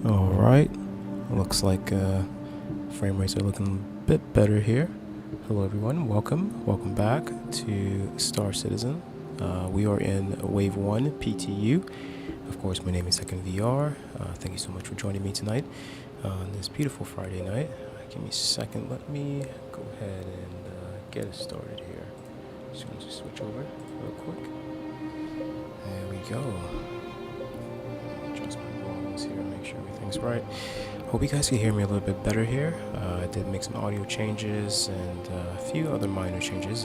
Alright, looks like frame rates are looking a bit better here. Hello everyone, welcome back to Star Citizen. We are in Wave 1 PTU. Of course, my name is Second VR. Thank you so much for joining me tonight on this beautiful Friday night. Give me a second, let me go ahead and get us started here. Just going to switch over real quick. There we go. Adjust my volumes here, make sure everything's right. Hope you guys can hear me a little bit better here. I did make some audio changes and a few other minor changes.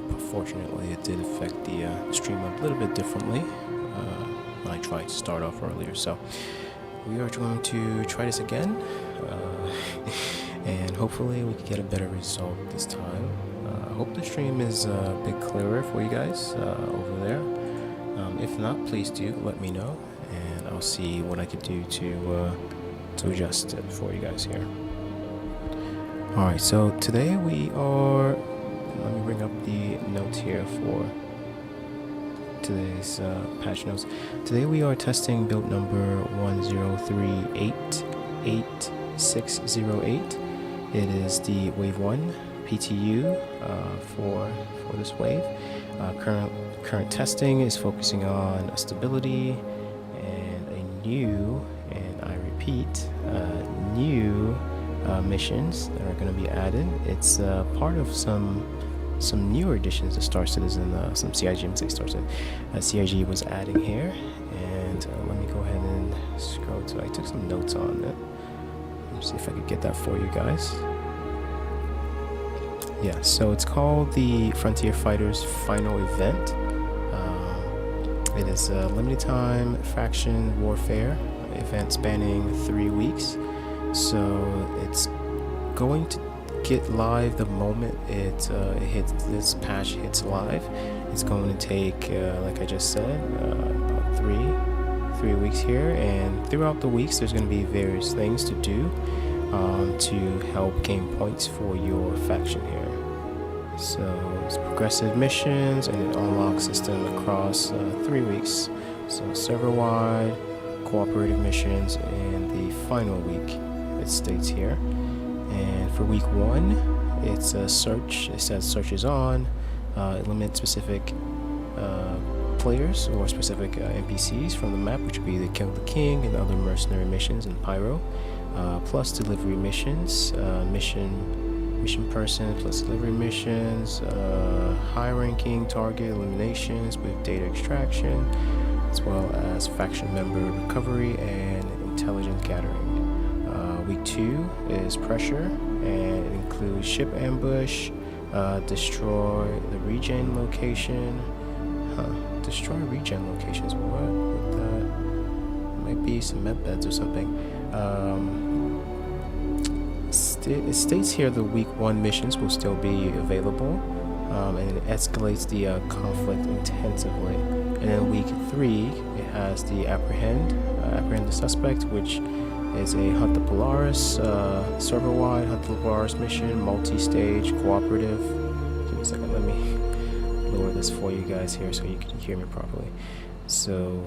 Unfortunately, it did affect the stream a little bit differently when I tried to start off earlier. So we are going to try this again, and hopefully we can get a better result this time. I hope the stream is a bit clearer for you guys over there. If not, please do let me know, and I'll see what I can do to adjust it for you guys here. Alright, so today we are, let me bring up the notes here for today's patch notes. Today we are testing build number 10388608. It is the Wave 1 PTU for this wave. Current testing is focusing on stability and a new, and I repeat, new missions that are going to be added. It's part of some newer additions to Star Citizen, some CIG, I'm saying Star Citizen, CIG was adding here. And let me go ahead and scroll to, I took some notes on it. Let me see if I could get that for you guys. Yeah, so it's called the Frontier Fighters Final Event. It is a limited time faction warfare event spanning 3 weeks. So it's going to get live the moment it hits, this patch hits live. It's going to take, like I just said, about three weeks here, and throughout the weeks there's going to be various things to do to help gain points for your faction here. So it's progressive missions, and it unlocks system across 3 weeks. So server-wide, cooperative missions, and the final week, it states here. And for week 1, it's a search. It says search is on. It limits specific players or specific NPCs from the map, which would be the Kill the King and other mercenary missions and Pyro, plus delivery missions, mission person plus delivery missions, high-ranking target eliminations with data extraction, as well as faction member recovery and intelligence gathering. Week 2 is pressure, and it includes ship ambush, destroy the regen location. Destroy regen locations. What with that? Might be some med beds or something. It states here the week 1 missions will still be available, and it escalates the conflict intensively. And then week 3, it has the apprehend the suspect, which is a Hunt the Polaris, server-wide Hunt the Polaris mission, multi-stage, cooperative. Give me a second, let me lower this for you guys here so you can hear me properly. So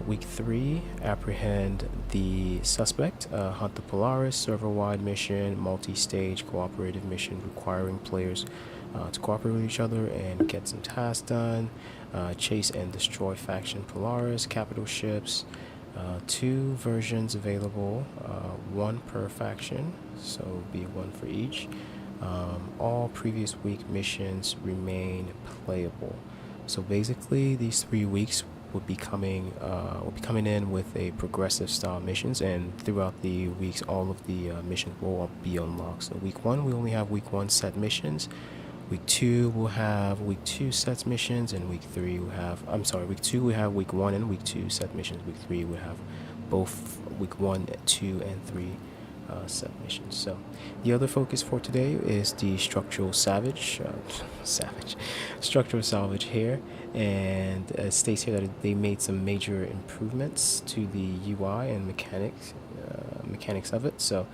week 3, apprehend the suspect, Hunt the Polaris, server-wide mission, multi-stage, cooperative mission requiring players to cooperate with each other and get some tasks done. Chase and destroy faction Polaris, capital ships. 2 versions available, 1 per faction, so it'll be 1 for each. All previous week missions remain playable. So basically, these 3 weeks will be coming in with a progressive style missions, and throughout the weeks, all of the missions will be unlocked. So week 1, we only have week 1 set missions. Week 2 we'll have week 2 sets missions, and week 3 we'll have, week 2 we have week 1 and week 2 set missions. Week 3 we have both week 1, 2, and 3 set missions. So the other focus for today is the structural salvage here, and it states here that they made some major improvements to the UI and mechanics of it. So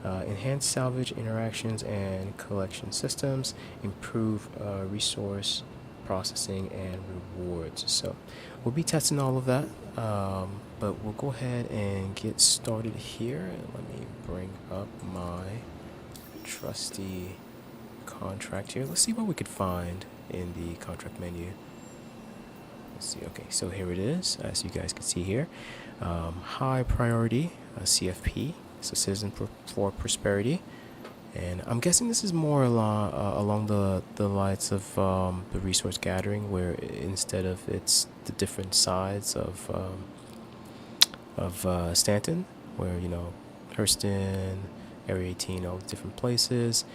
enhance salvage interactions and collection systems, improve resource processing and rewards. So we'll be testing all of that But we'll go ahead and get started here. Let me bring up my trusty contract here. Let's see what we could find in the contract menu. Let's see. Okay, so here it is, as you guys can see here. High priority CFP, so Citizen for Prosperity. And I'm guessing this is more along the lines of the resource gathering, where instead of it's the different sides of Stanton, where, you know, Hurston, Area 18, all the different places.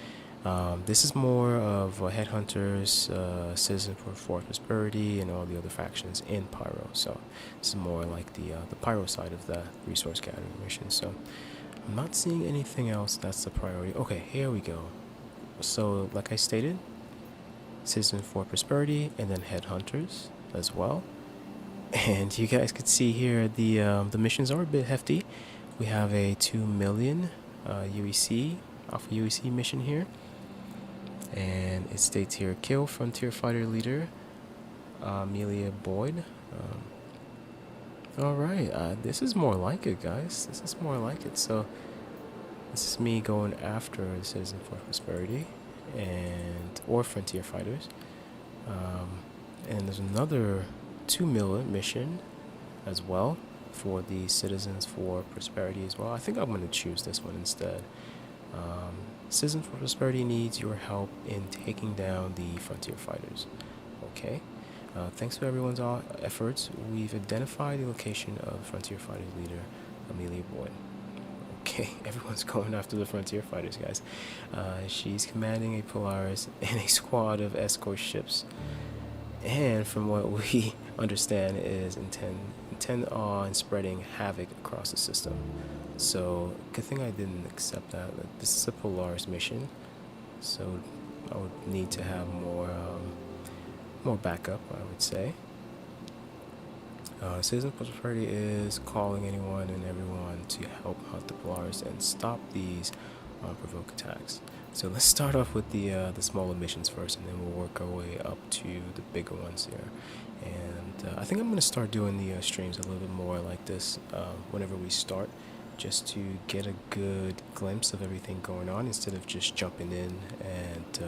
This is more of Headhunters, Citizen for Prosperity, and all the other factions in Pyro. So this is more like the Pyro side of the resource gathering mission. So I'm not seeing anything else that's the priority. Okay, here we go. So like I stated, Citizen for Prosperity, and then Headhunters as well. And you guys could see here the missions are a bit hefty. We have a 2 million UEC, Alpha UEC mission here. And it states here, kill Frontier Fighter Leader Amelia Boyd. Alright, this is more like it, guys. This is more like it. So this is me going after Citizen for Prosperity or Frontier Fighters. And there's another 2 million mission as well for the Citizens for Prosperity as well. I think I'm going to choose this one instead. Citizens for Prosperity needs your help in taking down the Frontier Fighters. Okay. Thanks to everyone's efforts, we've identified the location of Frontier Fighters leader Amelia Boyd. Okay, everyone's going after the Frontier Fighters, guys. She's commanding a Polaris and a squad of escort ships. And from what we understand is intend on spreading havoc across the system. So good thing I didn't accept that. This is a Polaris mission, so I would need to have more backup, I would say. Citizen Prosperity is calling anyone and everyone to help hunt the Polaris and stop these unprovoked attacks. So let's start off with the smaller missions first, and then we'll work our way up to the bigger ones here. And I think I'm going to start doing the streams a little bit more like this whenever we start, just to get a good glimpse of everything going on instead of just jumping in and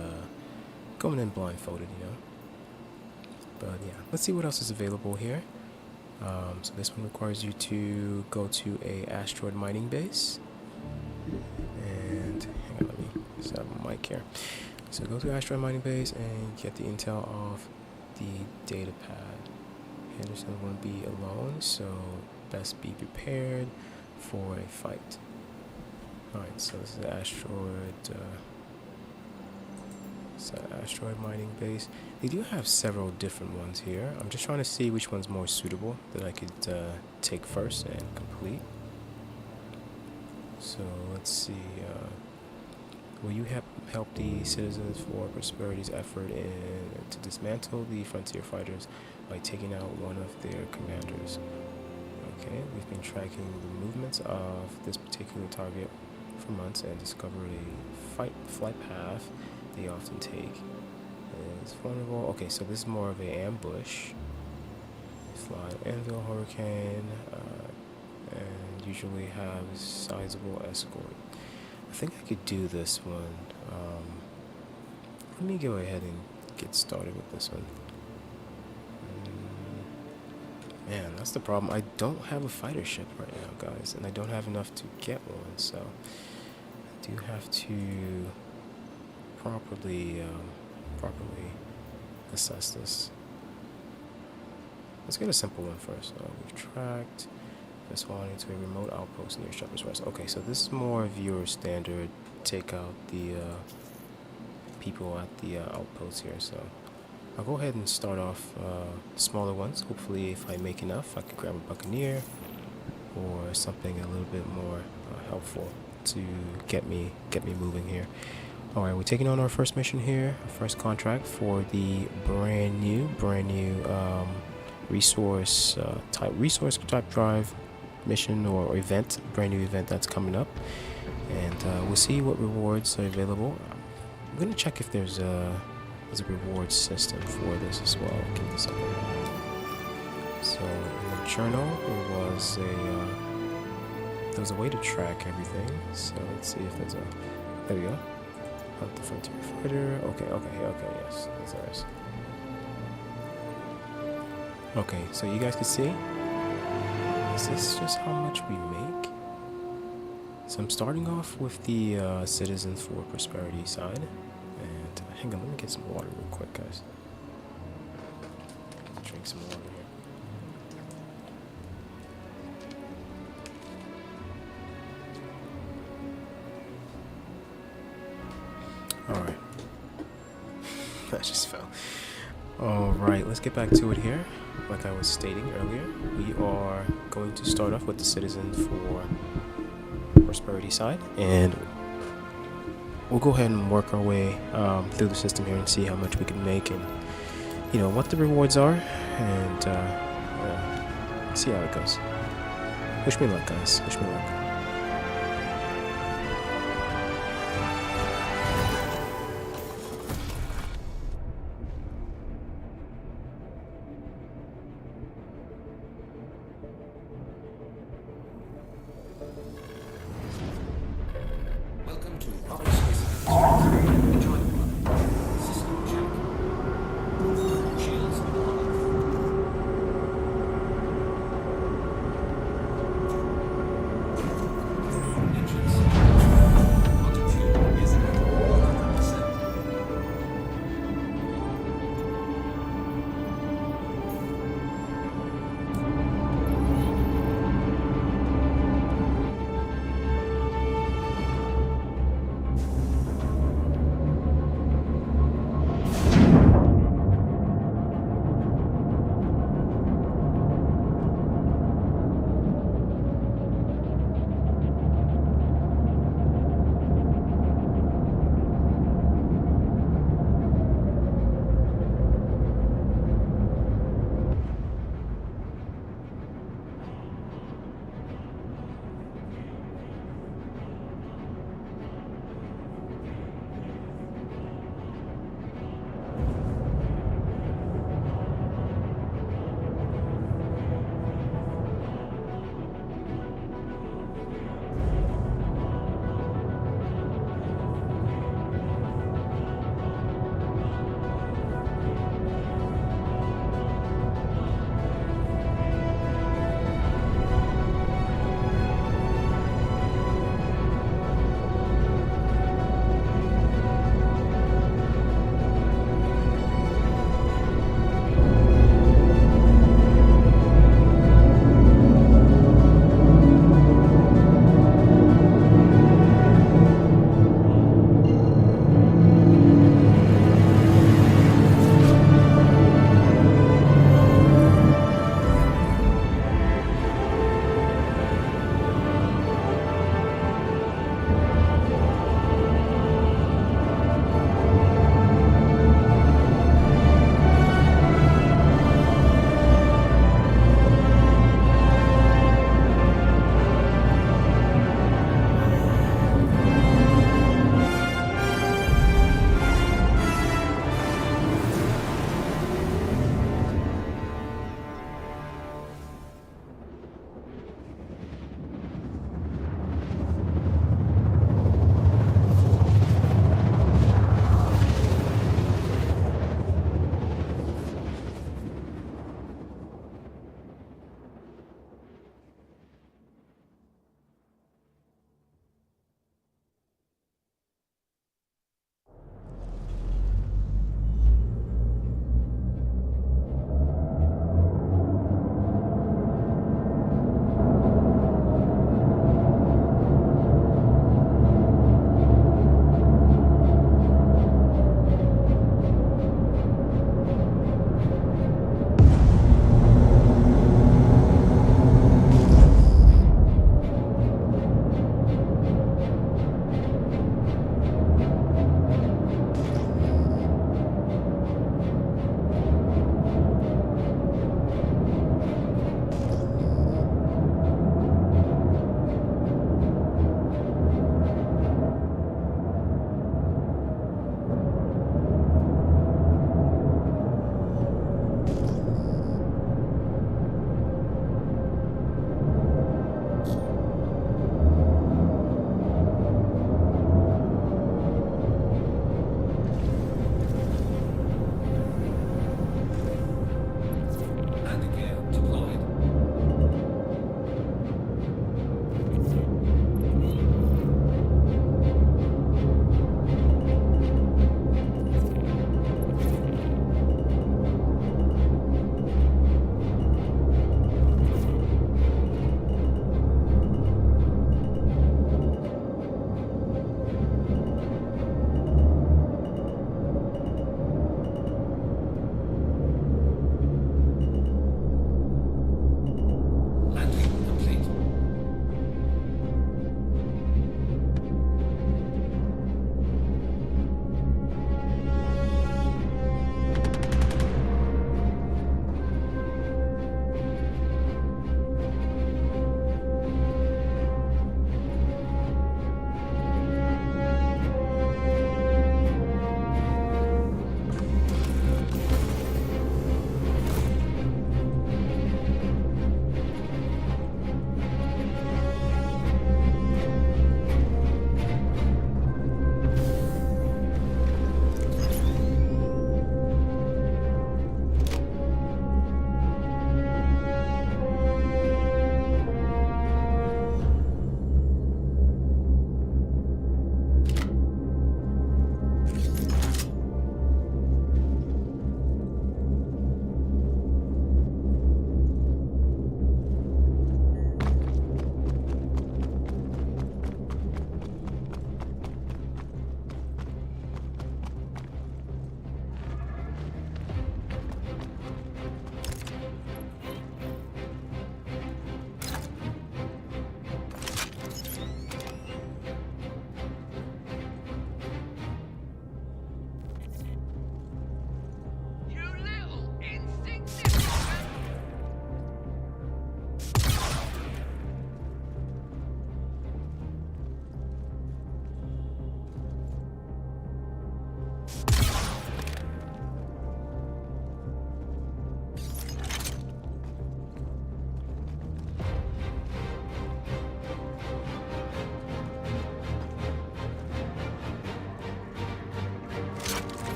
going in blindfolded, you know. But yeah, let's see what else is available here. So this one requires you to go to a asteroid mining base. And hang on, let me set up my mic here. So go to asteroid mining base and get the intel off the data pad. Henderson won't be alone, so best be prepared for a fight. Alright, so this is the asteroid mining base. They do have several different ones here. I'm just trying to see which one's more suitable that I could take first and complete. So let's see. Will you help the Citizens for Prosperity's effort to dismantle the Frontier Fighters by taking out one of their commanders? Okay, we've been tracking the movements of this particular target for months and discovered a flight path they often take. It's vulnerable. Okay, so this is more of an ambush. Fly Anvil Hurricane, and usually have sizable escort. I think I could do this one. Let me go ahead and get started with this one. Man, that's the problem. I don't have a fighter ship right now, guys, and I don't have enough to get one, so I do have to properly assess this. Let's get a simple one first. We've tracked this one into a remote outpost near Shepherd's Rest. Okay, so this is more of your standard take out the people at the outpost here. So I'll go ahead and start off smaller ones. Hopefully, if I make enough, I can grab a Buccaneer or something a little bit more helpful to get me moving here. All right, we're taking on our first mission here, our first contract for the brand new resource type drive mission or event, brand new event that's coming up, and we'll see what rewards are available. I'm gonna check if there's a reward system for this as well. Give me a second. So in the journal, there was a way to track everything. So let's see if there's a, there we go. Hunt the frontier fighter. Okay, yes, that's ours. Okay, so you guys can see, is this just how much we make? So I'm starting off with the Citizens for Prosperity side. And hang on, let me get some water real quick, guys. Drink some water here. Alright. That just fell. Alright, let's get back to it here. Like I was stating earlier, we are going to start off with the Citizens for Prosperity side, and we'll go ahead and work our way through the system here and see how much we can make, and you know what the rewards are, and see how it goes. Wish me luck, guys. Wish me luck.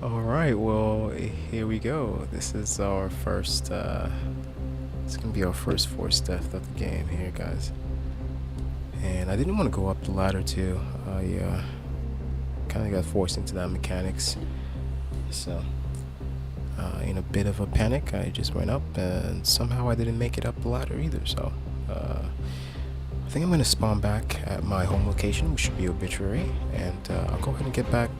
All right, well, here we go. This is our first, it's gonna be our first forced death of the game here, guys. And I didn't want to go up the ladder too. I kind of got forced into that mechanics. So, in a bit of a panic, I just went up, and somehow I didn't make it up the ladder either. So, I think I'm gonna spawn back at my home location, which should be Obituary, and I'll go ahead and get back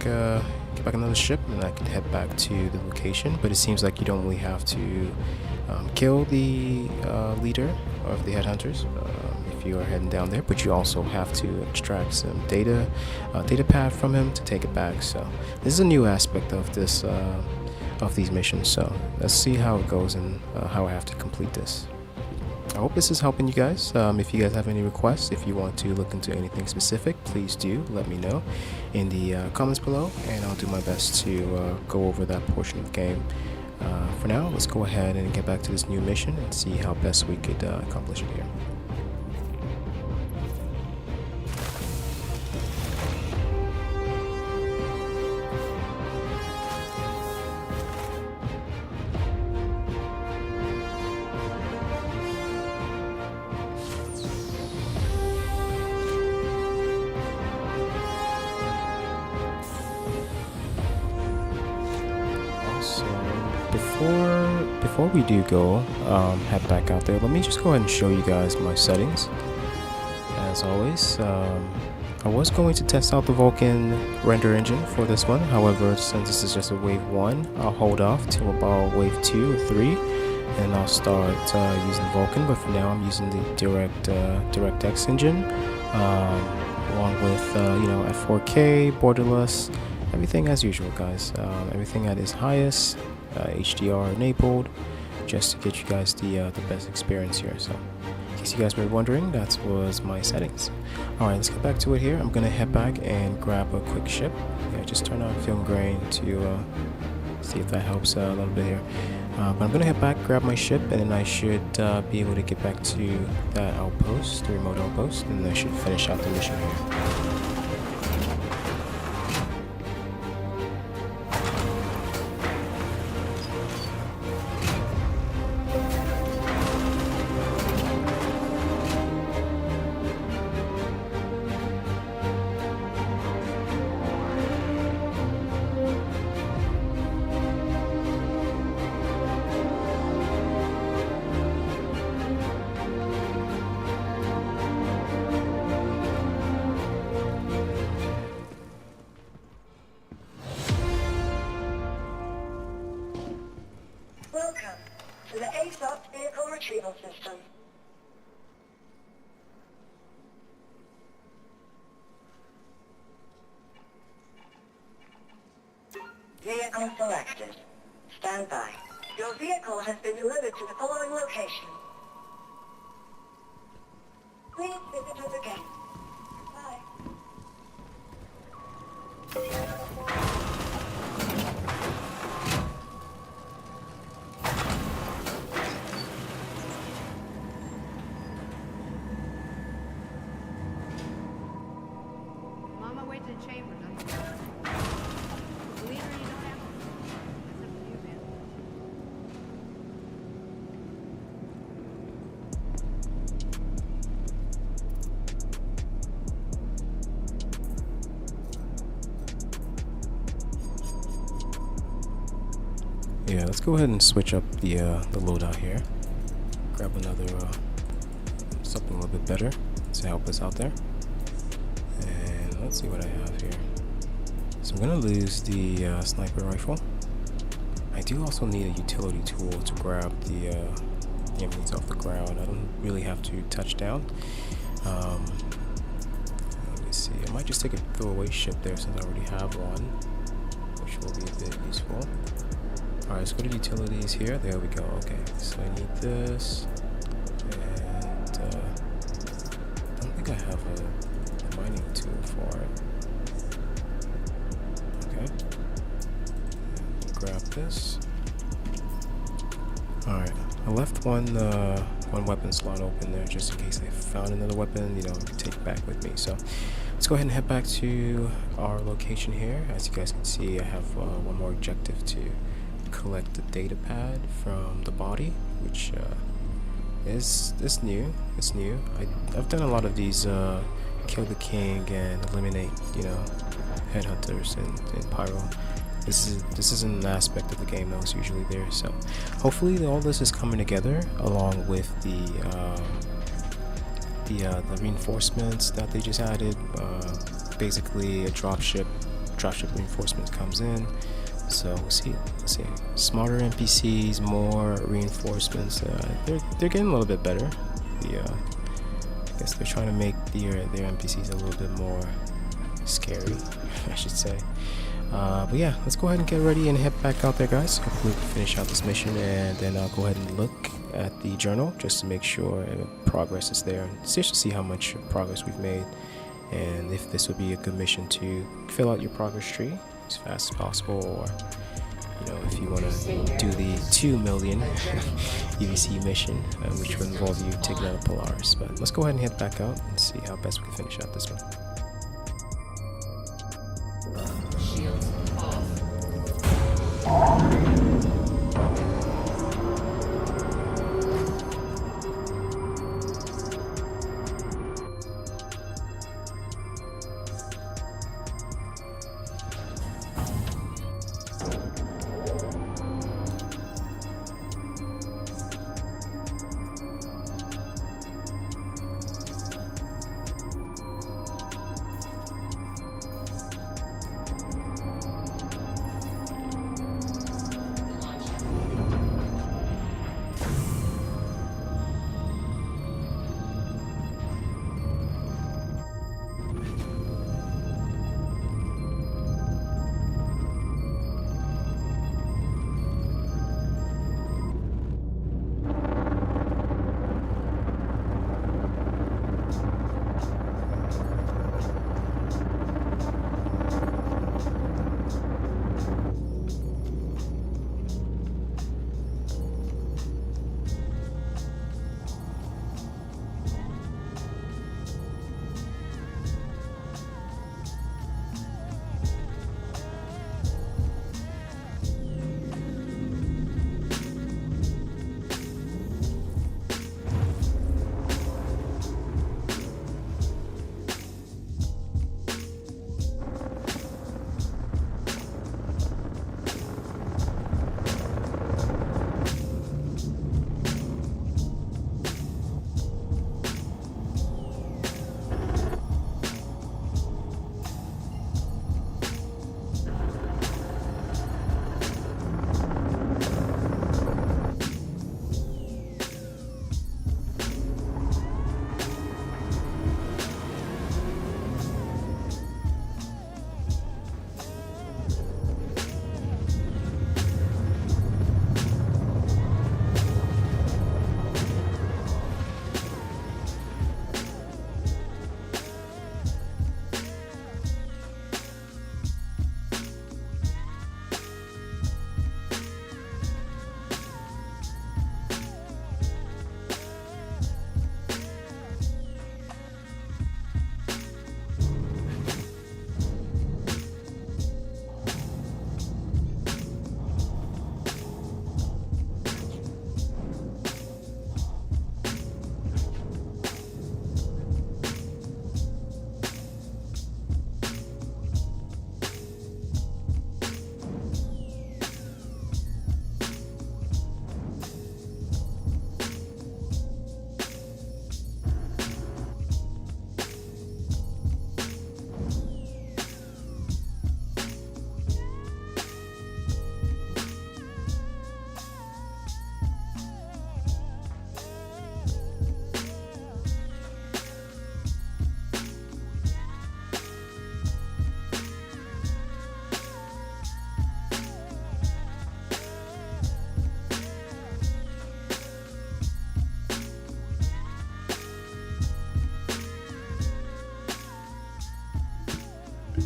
another ship, and I can head back to the location. But it seems like you don't really have to kill the leader of the headhunters if you are heading down there, but you also have to extract some data pad from him to take it back. So this is a new aspect of this of these missions. So let's see how it goes and how I have to complete this. I hope this is helping you guys. If you guys have any requests, if you want to look into anything specific, please do let me know in the comments below, and I'll do my best to go over that portion of the game. For now, let's go ahead and get back to this new mission and see how best we could accomplish it here. Before we do go head back out there, let me just go ahead and show you guys my settings. As always, I was going to test out the Vulkan render engine for this one. However, since this is just a wave 1, I'll hold off till about wave 2 or 3, and I'll start using Vulkan. But for now, I'm using the DirectX engine, along with at 4K, borderless, everything as usual, guys. Everything at its highest. HDR enabled, just to get you guys the best experience here. So in case you guys were wondering, that was my settings. Alright, let's get back to it here. I'm gonna head back and grab a quick ship. Yeah, just turn on film grain to see if that helps a little bit here. But I'm gonna head back, grab my ship, and then I should be able to get back to that outpost, the remote outpost, and I should finish out the mission here. Welcome to the ASOP Vehicle Retrieval System. Vehicle selected. Stand by. Your vehicle has been delivered to the following location. Please visit us again. Bye. Yeah, let's go ahead and switch up the loadout here. Grab another something a little bit better to help us out there. And let's see what I have here. So I'm gonna lose the sniper rifle. I do also need a utility tool to grab the enemies off the ground. I don't really have to touch down. Let me see. I might just take a throwaway ship there since I already have one, which will be a bit useful. Alright, let's go to utilities here. There we go. Okay, so I need this, and I don't think I have a mining tool for it. Okay, grab this. Alright, I left one weapon slot open there just in case I found another weapon, to take back with me. So let's go ahead and head back to our location here. As you guys can see, I have one more objective to collect the data pad from the body, which is new. It's new. I've done a lot of these kill the king and eliminate, you know, headhunters in Pyro. This is an aspect of the game that was usually there. So hopefully all this is coming together, along with the reinforcements that they just added. Basically a dropship reinforcement comes in. So we'll see. Smarter NPCs, more reinforcements. They're getting a little bit better. I guess they're trying to make their NPCs a little bit more scary, I should say. But yeah, let's go ahead and get ready and head back out there, guys. Hopefully we can finish out this mission, and then I'll go ahead and look at the journal just to make sure progress is there, and just to see how much progress we've made, and if this would be a good mission to fill out your progress tree as fast as possible, or you know, if you want to do the 2 million UHD mission, which would involve you taking out a Polaris. But let's go ahead and head back out and see how best we can finish out this one. Shields off.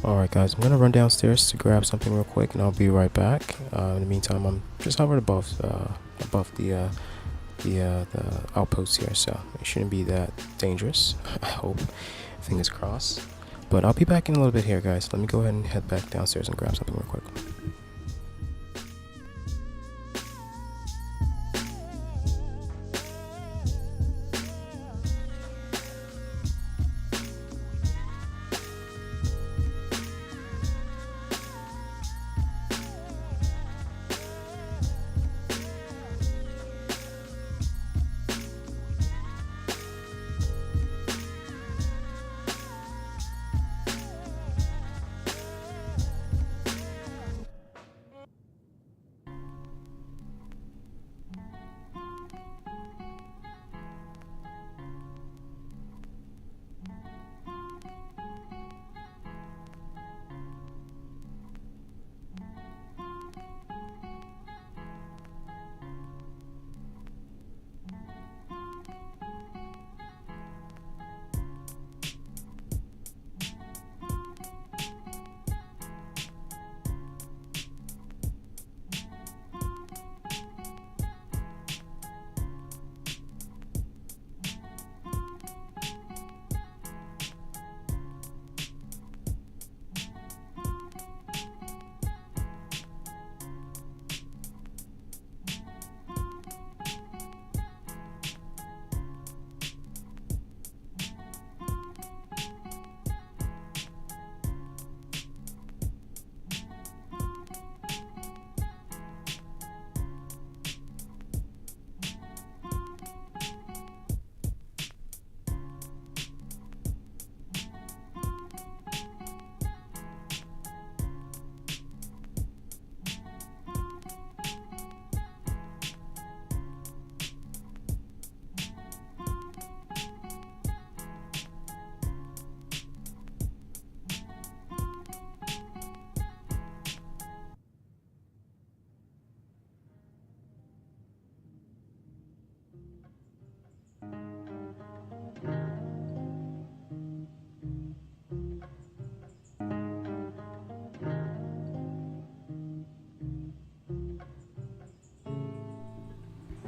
Alright guys, I'm gonna run downstairs to grab something real quick, and I'll be right back. In the meantime, I'm just hovering above the outposts here, so it shouldn't be that dangerous. I hope, fingers crossed. But I'll be back in a little bit here, guys. Let me go ahead and head back downstairs and grab something real quick.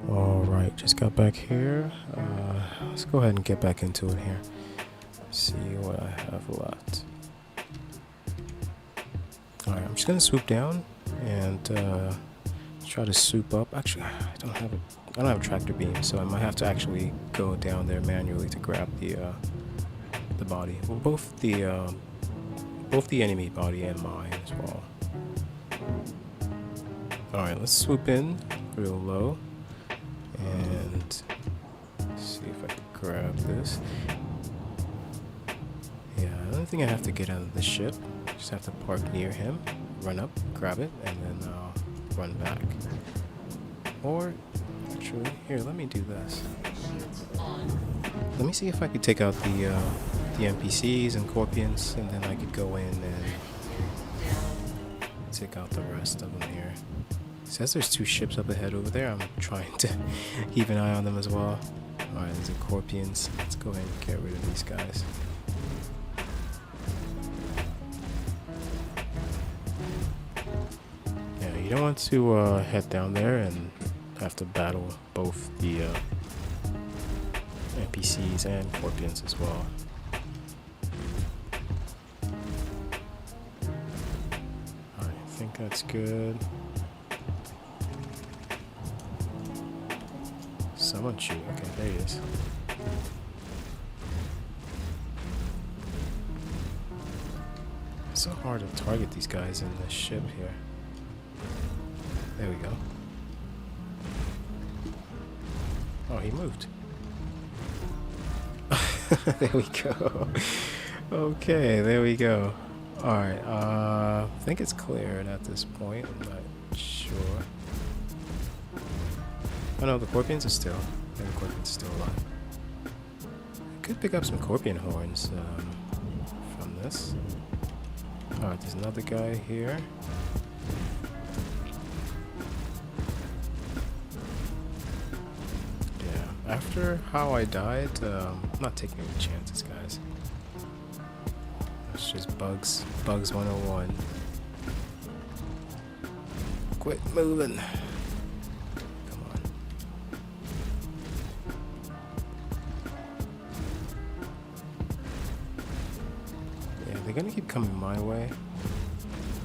Alright, just got back here. Let's go ahead and get back into it here. See what I have left. Alright, I'm just gonna swoop down and try to swoop up. Actually, I don't have a tractor beam, so I might have to actually go down there manually to grab the body. Well, both the enemy body and mine as well. Alright, let's swoop in real low and see if I can grab this. Yeah, I don't think I have to get out of the ship. Just have to park near him, run up, grab it, and then run back. Or, actually, here, let me do this. Let me see if I could take out the NPCs and Corpians, and then I could go in and take out the rest of them here. It says there's 2 ships up ahead over there. I'm trying to keep an eye on them as well. Alright, there's the Corpians. Let's go ahead and get rid of these guys. Yeah, you don't want to head down there and have to battle both the NPCs and Corpians as well. Alright, I think that's good. Someone shoot. Okay, there he is. It's so hard to target these guys in the ship here. There we go. Oh, he moved. There we go. Okay, there we go. Alright, I think it's cleared at this point. I'm not sure. Oh no, the Corpians are still. Yeah, the Corpians are still alive. I could pick up some Corpian horns from this. Alright, there's another guy here. Yeah, after how I died, I'm not taking any chances, guys. It's just bugs. Bugs 101. Quit moving. gonna keep coming my way.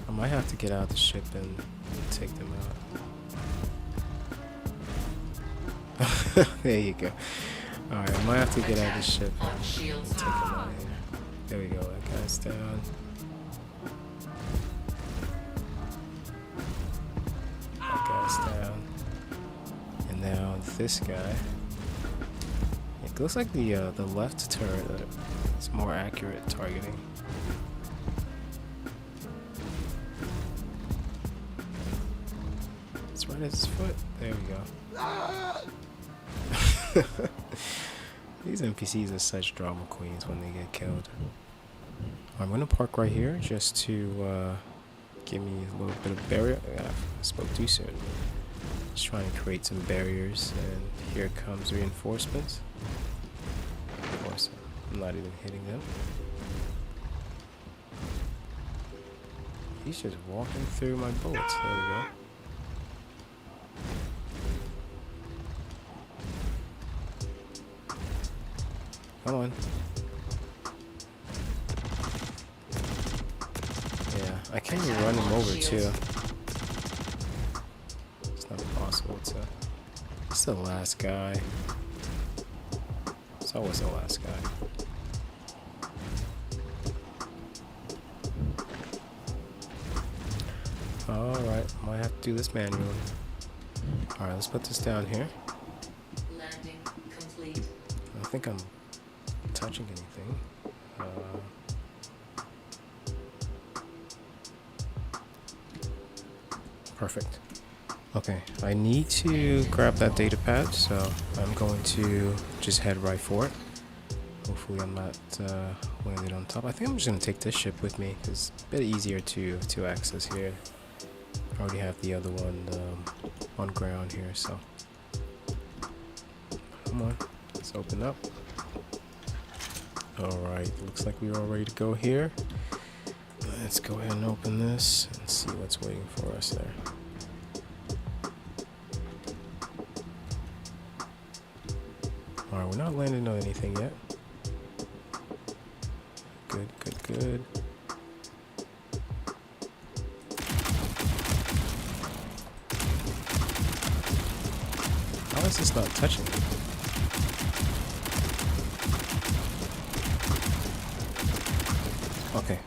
I might have to get out of the ship and take them out. There you go. Alright, I might have to get out of the ship On and shields take them out of here. There we go, that guy's down. That guy's down. And now this guy. It looks like the left turret is more accurate targeting. It's right at his foot. There we go. These NPCs are such drama queens when they get killed. I'm gonna park right here just to give me a little bit of barrier. I spoke too soon. Just trying to create some barriers, and here comes reinforcements. Of course, I'm not even hitting them. He's just walking through my bullets. There we go. Come on. Yeah, I can't even run him over too. It's not possible to. It's the last guy. It's always the last guy. Alright, might have to do this manually. Alright, let's put this down here. Landing complete. I don't think I'm touching anything. Perfect. Okay, I need to grab that data pad, so I'm going to just head right for it. Hopefully I'm not landed on top. I think I'm just going to take this ship with me, because it's a bit easier to access here. I already have the other one on ground here, so. Come on, let's open up. Alright, looks like we're all ready to go here. Let's go ahead and open this and see what's waiting for us there. Alright, we're not landing on anything yet. Good, good, good. How is this not touching me? Okay.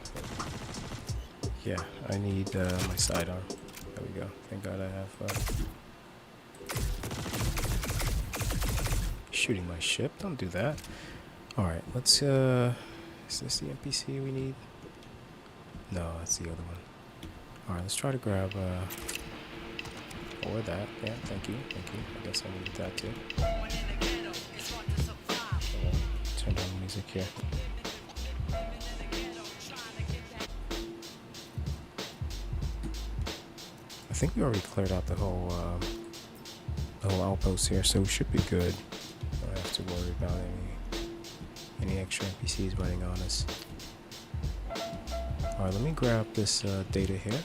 Yeah, I need my sidearm. There we go. Thank God I have. Shooting my ship. Don't do that. All right. Let's. Is this the NPC we need? No, that's the other one. All right. Let's try to grab. Or that. Yeah. Thank you. Thank you. I guess I needed that too. Turn down the music here. I think we already cleared out the whole outpost here, so we should be good. Don't have to worry about any extra NPCs running on us. All right, let me grab this data here.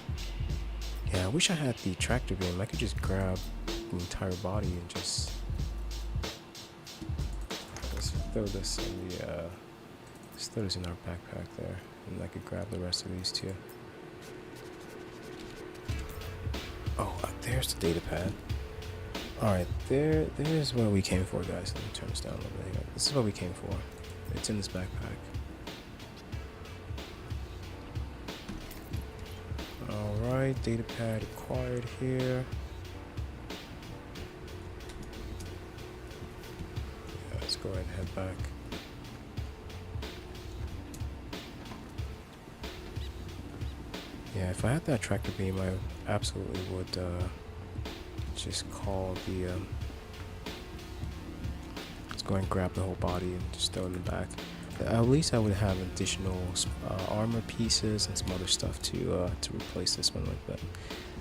Yeah, I wish I had the tractor beam. I could just grab the entire body and just let's throw this in the let's throw this in our backpack there, and I could grab the rest of these too. Oh, there's the data pad. Alright, there's what we came for, guys. Let me turn this down a little bit here. This is what we came for. It's in this backpack. Alright, data pad acquired here. Yeah, let's go ahead and head back. Yeah, if I had that tractor beam, I absolutely would just call the let's go and grab the whole body and just throw it in the back. At least I would have additional armor pieces and some other stuff to replace this one with. But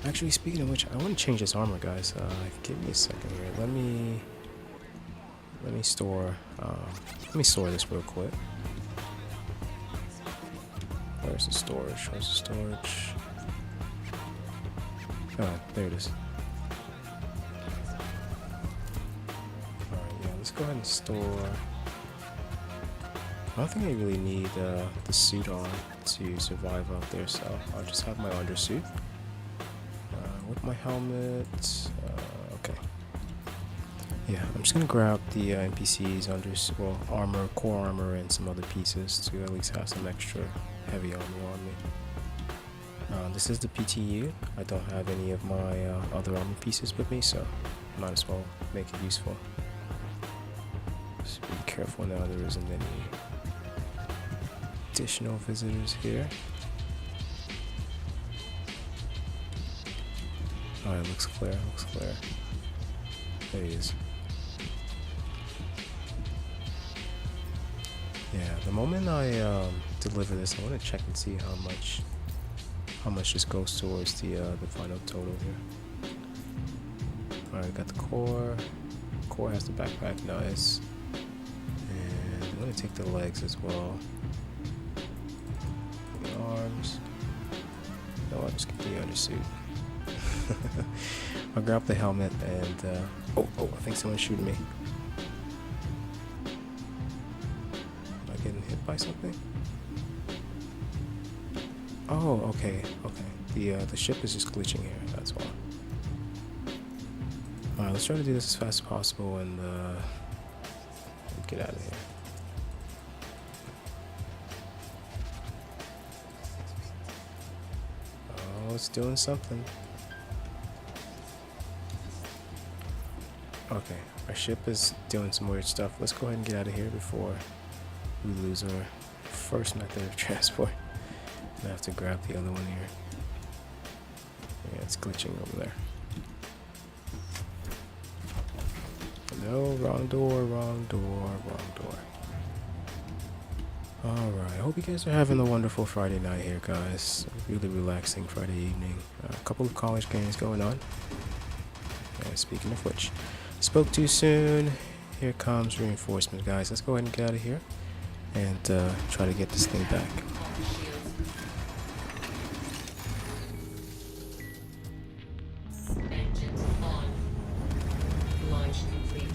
actually, speaking of which, I want to change this armor, guys. Give me a second here. Let me store this real quick. Where's the storage? Where's the storage? Oh, there it is. Alright, yeah, let's go ahead and store. I don't think I really need the suit on to survive out there, so I'll just have my undersuit with my helmet. Okay. Yeah, I'm just gonna grab the NPC's armor, core armor, and some other pieces to at least have some extra heavy armor on me. This is the PTU. I don't have any of my other armor pieces with me, so might as well make it useful. Just be careful now, there isn't any additional visitors here. Alright, looks clear, looks clear. There he is. Yeah, the moment I deliver this, I want to check and see how much this goes towards the final total here. Alright, got the core. Core has the backpack, nice. And I'm gonna take the legs as well. The arms. No, I'll just get the undersuit. I'll grab the helmet and oh, I think someone's shooting me. Am I getting hit by something? Oh, okay. The ship is just glitching here, that's why. Alright, let's try to do this as fast as possible and get out of here. Oh, it's doing something. Okay, our ship is doing some weird stuff. Let's go ahead and get out of here before we lose our first method of transport. I have to grab the other one here. Yeah, it's glitching over there. No, wrong door, wrong door, wrong door. Alright, I hope you guys are having a wonderful Friday night here, guys. Really relaxing Friday evening. A couple of college games going on. And speaking of which, spoke too soon. Here comes reinforcement, guys. Let's go ahead and get out of here and try to get this thing back. Engines on. Launch complete.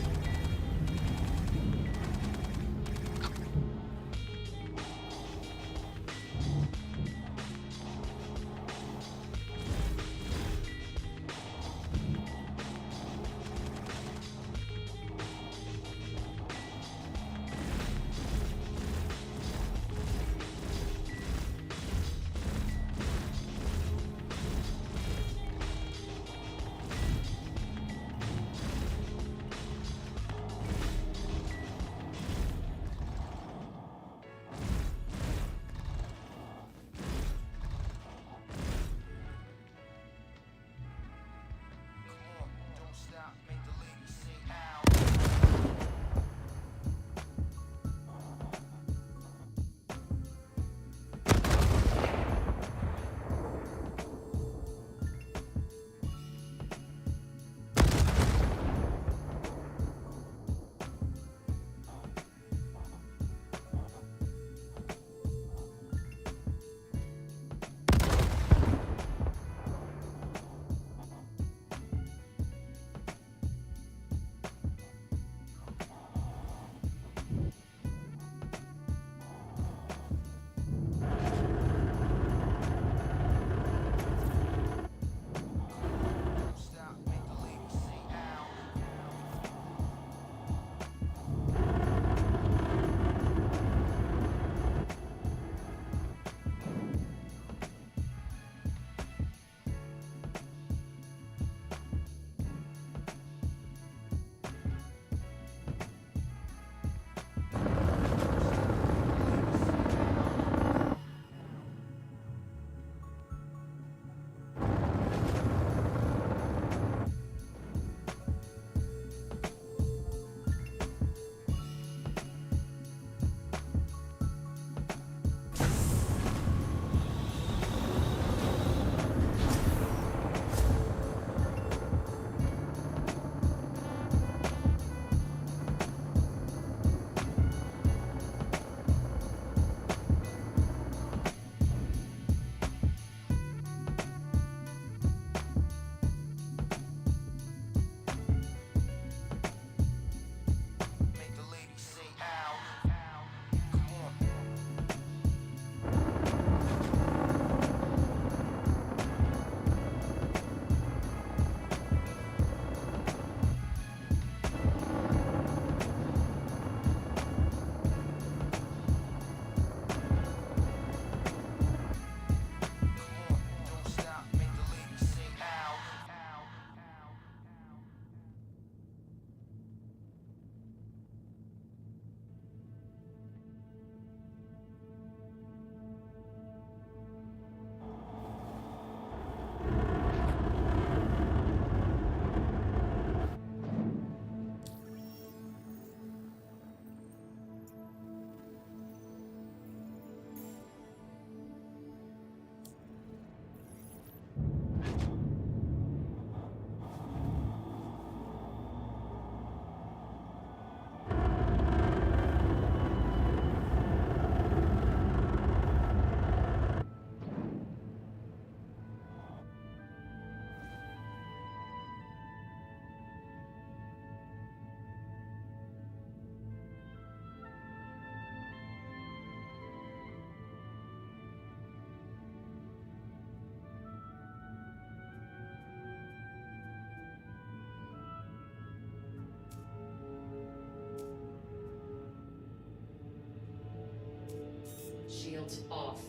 Shields off.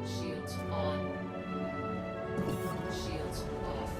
Shields on. Shields off.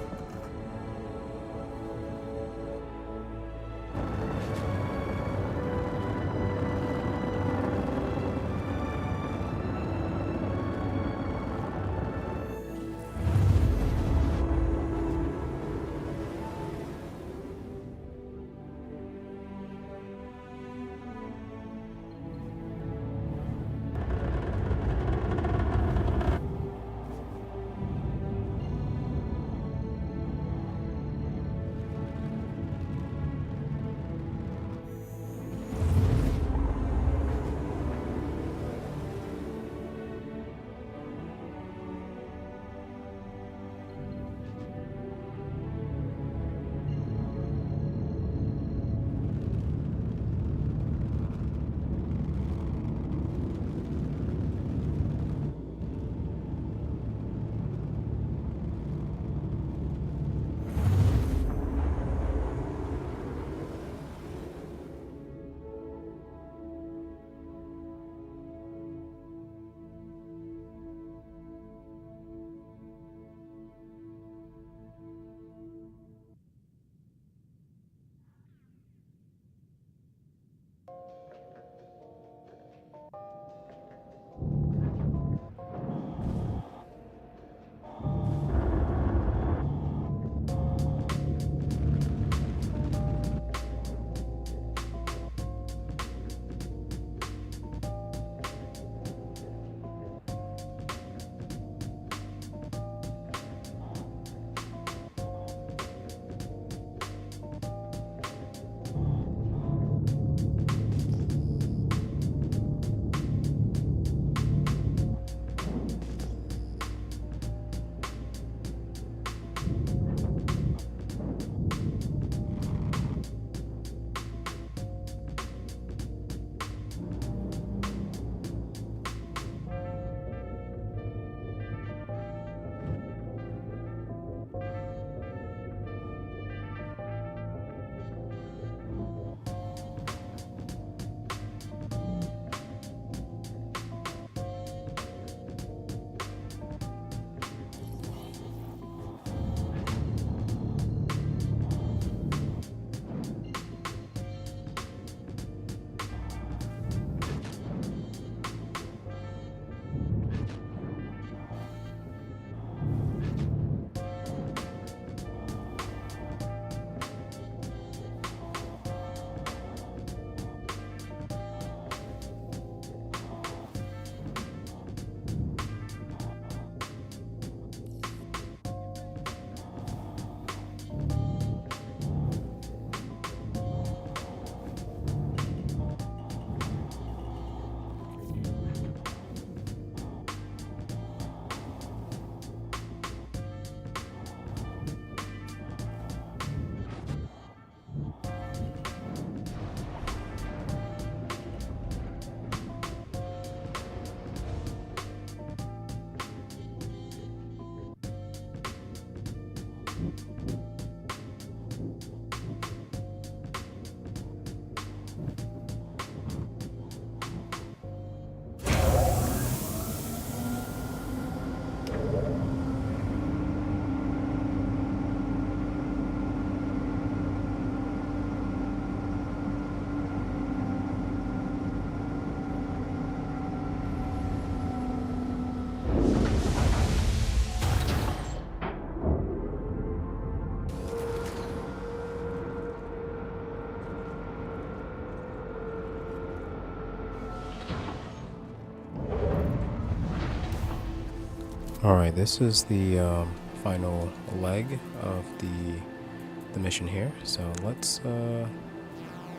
Alright, this is the final leg of the mission here. So let's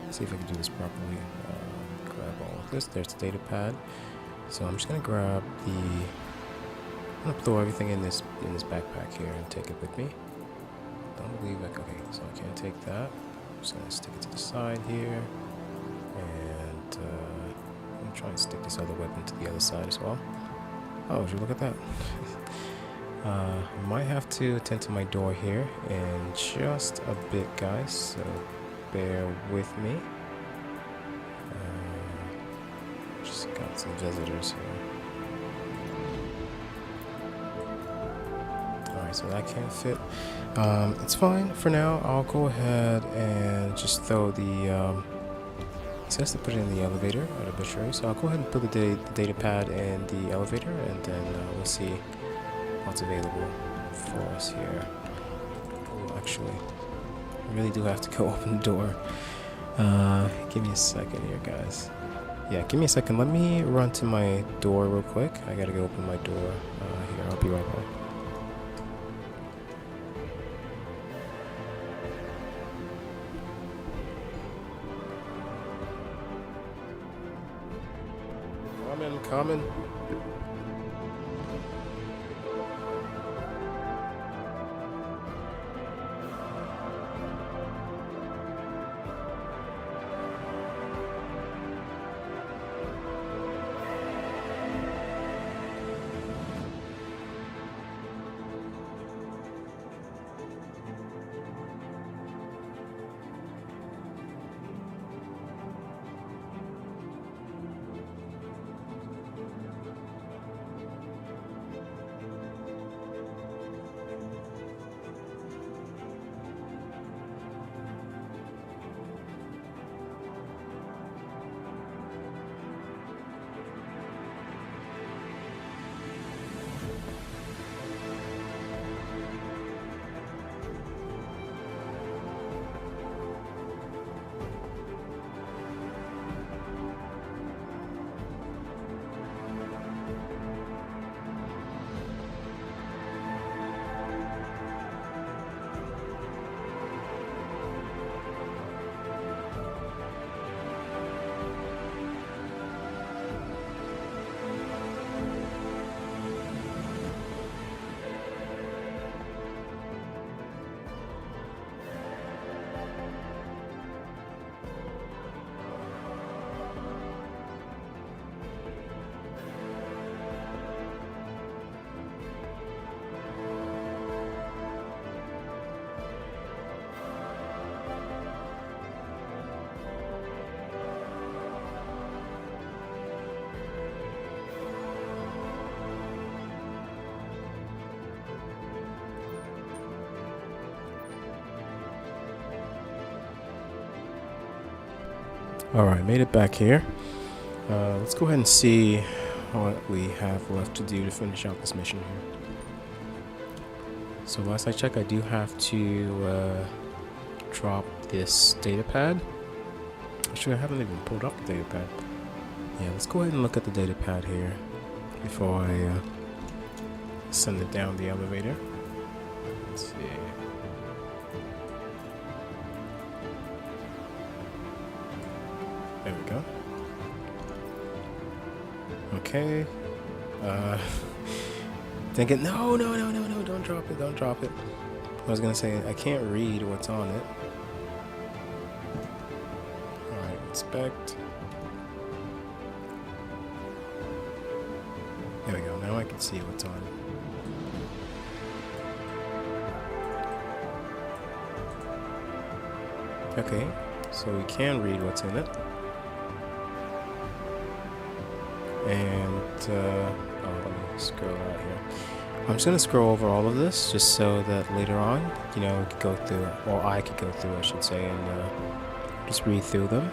see if I can do this properly. Grab all of this. There's the data pad. So I'm just gonna grab the. I'm gonna throw everything in this backpack here and take it with me. Don't believe it. Okay, so I can't take that. I'm just gonna stick it to the side here, and I'm gonna try and stick this other weapon to the other side as well. Oh, would you look at that? Might have to attend to my door here in just a bit, guys, so bear with me. Just got some visitors here. Alright, so that can't fit. It's fine for now. I'll go ahead and just throw the it says to put it in the elevator at a butchery, so I'll go ahead and put the data pad in the elevator, and then we'll see what's available for us here. Oh, actually, I really do have to go open the door. Give me a second here, guys. Yeah, give me a second. Let me run to my door real quick. I gotta go open my door. Here, I'll be right back. Coming. Alright, made it back here. Let's go ahead and see what we have left to do to finish out this mission here. So last I checked, I do have to drop this data pad. Actually, I haven't even pulled up the data pad. Yeah, let's go ahead and look at the data pad here before I send it down the elevator. Let's see. There we go. Okay. Thinking, no, don't drop it. I was gonna say, I can't read what's on it. Alright, inspect. There we go, now I can see what's on it. Okay, so we can read what's in it. And, let me scroll out here. I'm just going to scroll over all of this just so that later on, you know, we could go through, or I could go through, I should say, and just read through them.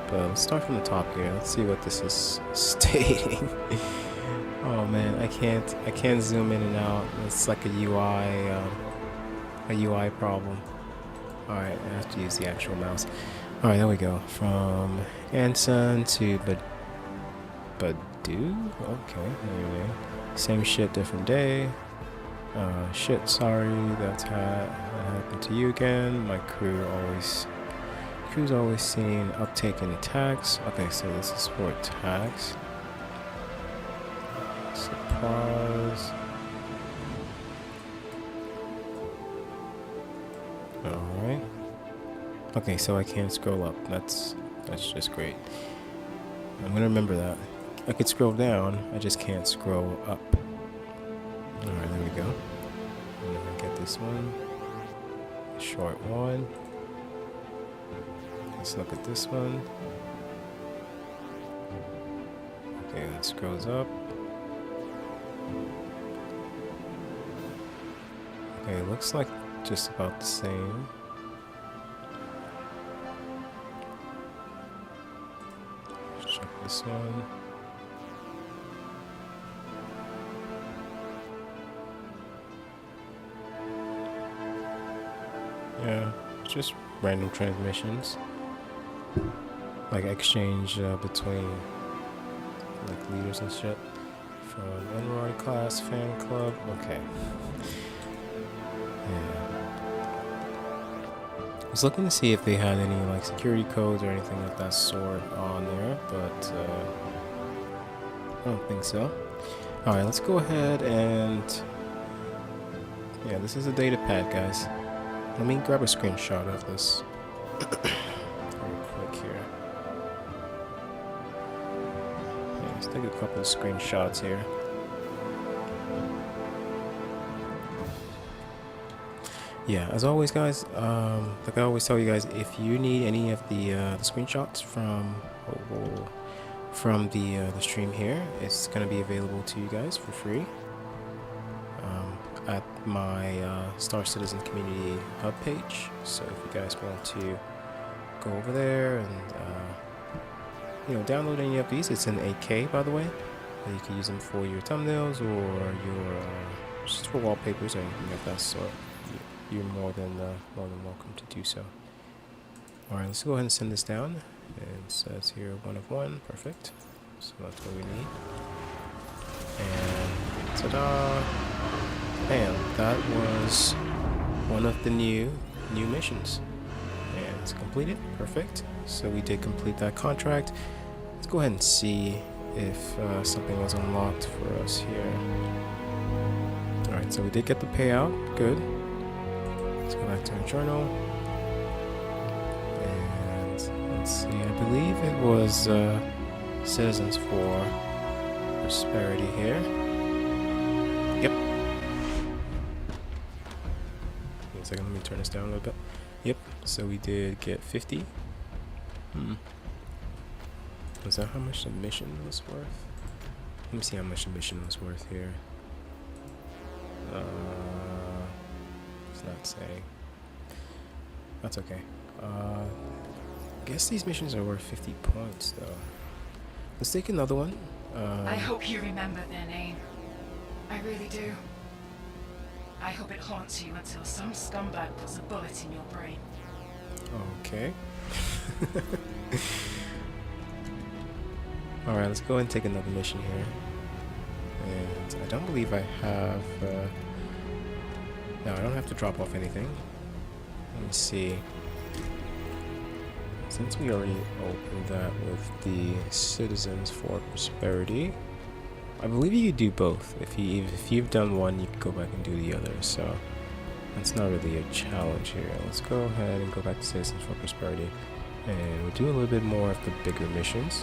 But let's start from the top here. Let's see what this is stating. Oh man, I can't zoom in and out. It's like a UI problem. Alright, I have to use the actual mouse. Alright, there we go. From Anson to Badu? Okay, anyway. Same shit, different day. Shit, sorry, that happened to you again. My crew's always seeing uptake in attacks. Okay, so this is for attacks. Surprise. Alright. Okay, so I can't scroll up. That's just great. I'm gonna remember that. I could scroll down, I just can't scroll up. Alright, there we this one. Short one. Let's look at this one. Okay, it scrolls up. Okay, it looks like just about the same. Let's check this one. Yeah, just random transmissions. Like exchange between like leaders and shit. From Enroy class, fan club, okay. Yeah. I was looking to see if they had any like security codes or anything of that sort on there, but I don't think so. Alright, let's go ahead and... yeah, this is a data pad, guys. Let me grab a screenshot of this real quick here. Yeah, let's take a couple of screenshots here. Yeah, as always, guys, like I always tell you guys, if you need any of the screenshots from the stream here, it's gonna be available to you guys for free at my Star Citizen Community Hub page. So if you guys want to go over there and download any of these, it's in 8K, by the way. You can use them for your thumbnails or your just for wallpapers or anything of that sort. You're more than welcome to do so. Alright, let's go ahead and send this down. It says here 1 of 1, perfect. So that's what we need. And ta-da! And that was one of the new missions. And it's completed, perfect. So we did complete that contract. Let's go ahead and see if something was unlocked for us here. Alright, so we did get the payout, good. Let's go back to our journal. And let's see, I believe it was Citizens for Prosperity here. Yep. Wait a second, let me turn this down a little bit. Yep, so we did get 50. Was that how much the mission was worth? Let me see how much the mission was worth here. It's not saying. That's okay. I guess these missions are worth 50 points though. Let's take another one. I hope you remember their name. I really do. I hope it haunts you until some scumbag puts a bullet in your brain. Okay. Alright, let's go ahead and take another mission here. And I don't believe I have... no, I don't have to drop off anything. Let me see. Since we already opened that with the Citizens for Prosperity, I believe you could do both. If you've done one, you can go back and do the other. So that's not really a challenge here. Let's go ahead and go back to Citizens for Prosperity, and we'll do a little bit more of the bigger missions.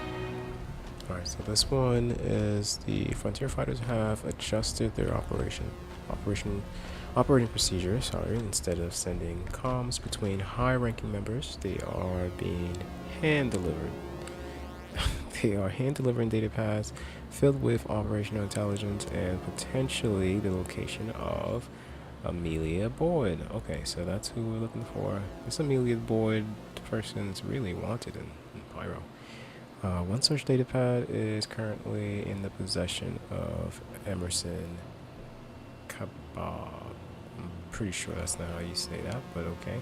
Alright, so this one is the Frontier Fighters have adjusted their operating procedure, instead of sending comms between high-ranking members, they are being hand-delivered. They are hand-delivering data pads filled with operational intelligence and potentially the location of Amelia Boyd. Okay, so that's who we're looking for. This Amelia Boyd person's really wanted in Pyro. One such data pad is currently in the possession of Emerson Cabal. I'm pretty sure that's not how you say that, but okay.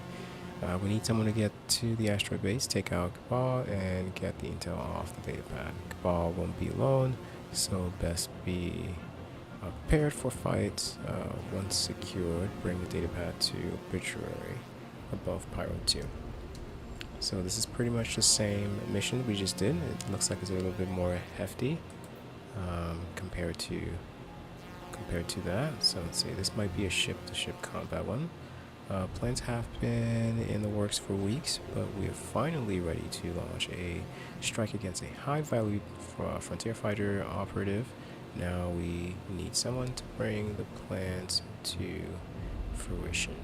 We need someone to get to the asteroid base, take out Cabal, and get the intel off the data pad. Cabal won't be alone, so best be prepared for fights. Once secured, bring the data pad to Obituary above Pyro 2. So this is pretty much the same mission we just did. It looks like it's a little bit more hefty compared to that. So let's see, this might be a ship-to-ship combat one. Plans have been in the works for weeks, but we are finally ready to launch a strike against a high-value frontier fighter operative. Now we need someone to bring the plans to fruition.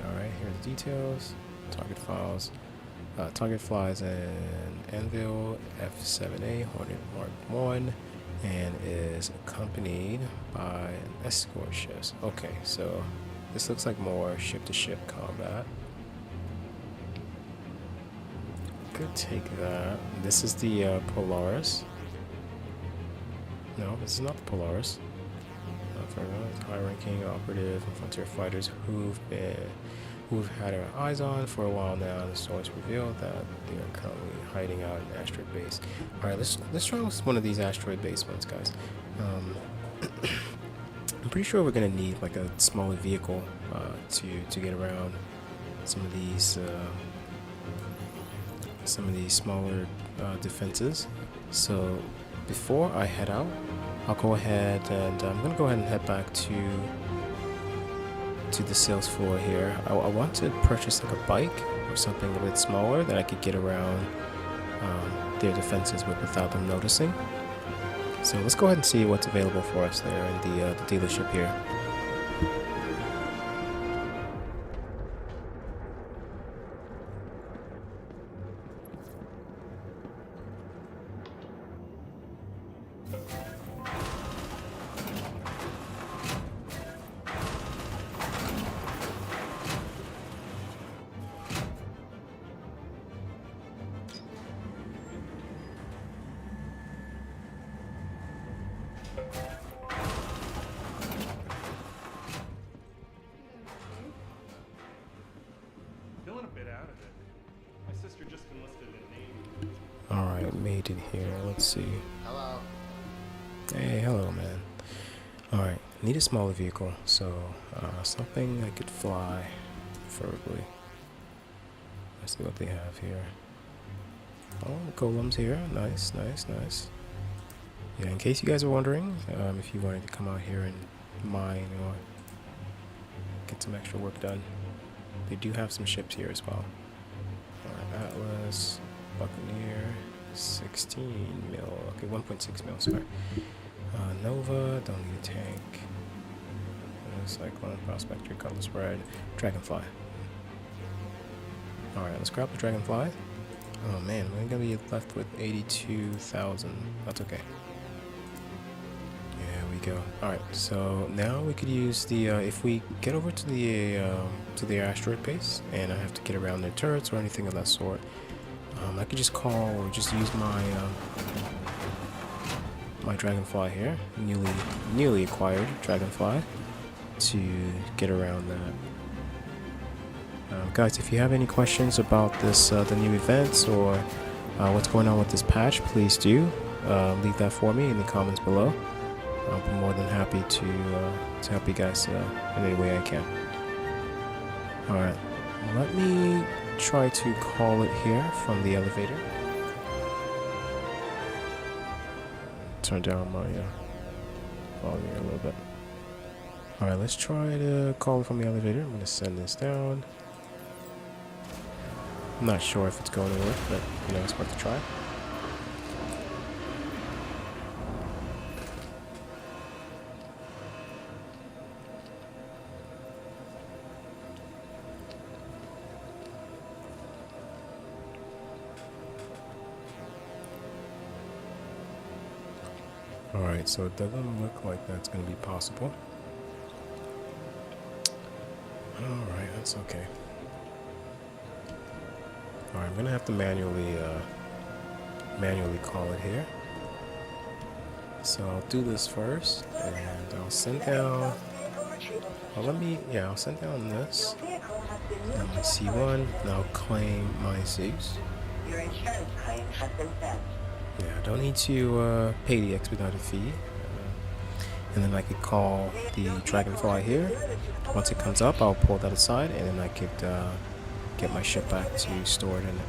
Alright, here are the details. Target files. Target flies an Anvil F7A Hornet Mark 1 and is accompanied by an escort ships. Okay, so this looks like more ship-to-ship combat. Could take that. This is the Polaris. No, this is not the Polaris. For high-ranking operative and frontier fighters who've had our eyes on for a while now. The source revealed that they are currently hiding out in an asteroid base. All right, let's try one of these asteroid base ones, guys. I'm pretty sure we're gonna need like a smaller vehicle to get around some of these smaller defenses. So before I head out, I'll go ahead and I'm gonna go ahead and head back to the sales floor here. I want to purchase like a bike or something a bit smaller that I could get around their defenses without them noticing. So let's go ahead and see what's available for us there in the dealership here. Alright, made it here. Let's see. Hello. Hey, hello, man. Alright, need a smaller vehicle, so something I could fly, preferably. Let's see what they have here. Oh, golems here. Nice, nice, nice. Yeah, in case you guys are wondering, if you wanted to come out here and mine or get some extra work done, they do have some ships here as well. Alright, Atlas, Buccaneer, 16 mil, okay, 1.6 mil, sorry. Nova, don't need a tank. Cyclone, Prospector, Cutlass Red, Dragonfly. Alright, let's grab the Dragonfly. Oh man, we're gonna be left with 82,000. That's okay. There we go. Alright, so now we could use the, if we get over to the asteroid base, and I have to get around their turrets or anything of that sort, I could just use my my Dragonfly here, newly acquired Dragonfly, to get around that. Guys, if you have any questions about this, the new events or what's going on with this patch, please do leave that for me in the comments below. I'll be more than happy to help you guys in any way I can. Alright, let me try to call it here from the elevator. Turn down my volume a little bit. Alright, let's try to call it from the elevator. I'm going to send this down. I'm not sure if it's going to work, but you know, it's worth a try. Alright, so it doesn't look like that's going to be possible. Alright, that's okay. Alright, I'm going to have to manually call it here. So I'll do this first, and I'll send down, I'll send down this, and my C1, and I'll claim my Zeus. Your insurance claim has been sent. Yeah, I don't need to pay the expedited fee. And then I could call the Dragonfly here. Once it comes up, I'll pull that aside, and then I could get my ship back to store it in it.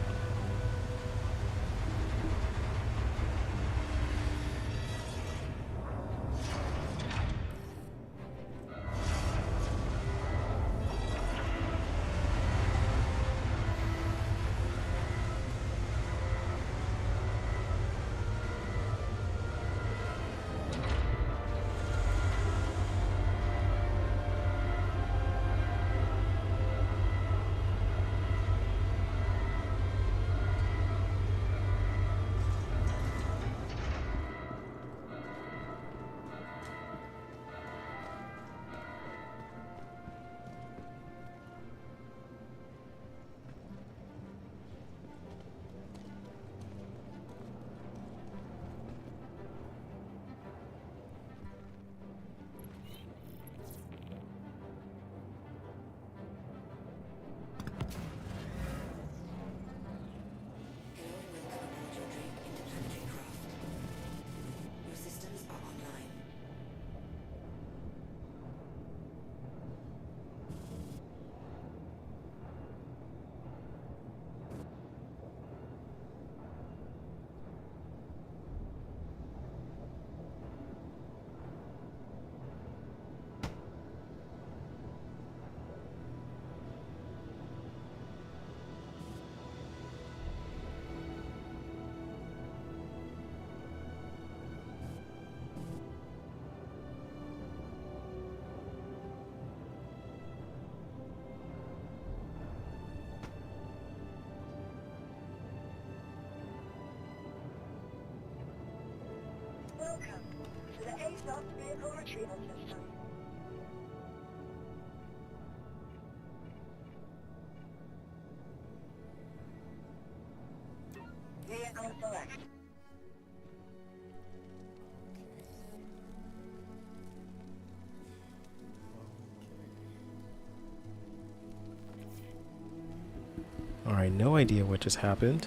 retrieval system. Vehicle select. Alright, no idea what just happened.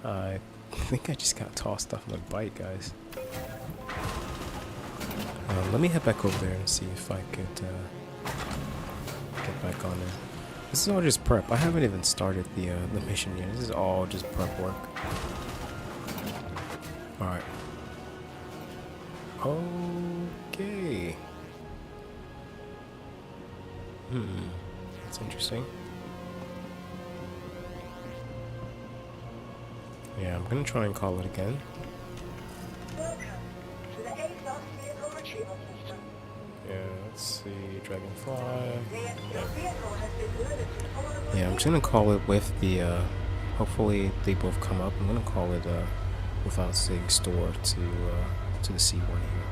I think I just got tossed off my bike, guys. Let me head back over there and see if I could get back on there. This is all just prep. I haven't even started the mission yet. This is all just prep work. Alright. Okay. That's interesting. Yeah, I'm gonna try and call it again. Welcome to the ASOS vehicle retrieval system. Yeah, let's see, Dragonfly. Your vehicle has been delivered to the following Yeah, I'm just gonna call it with the, hopefully they both come up. I'm gonna call it, without saying store to the C1 here.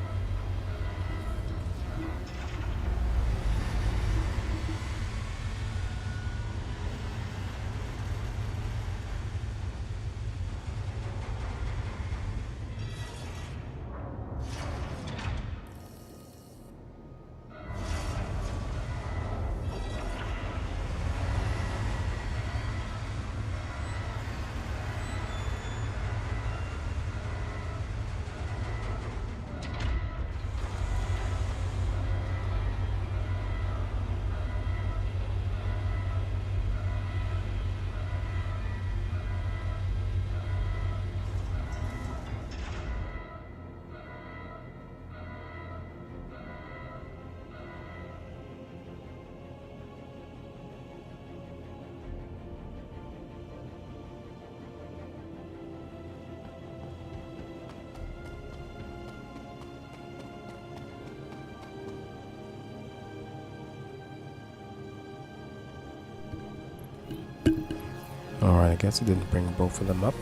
Alright, I guess it didn't bring both of them up.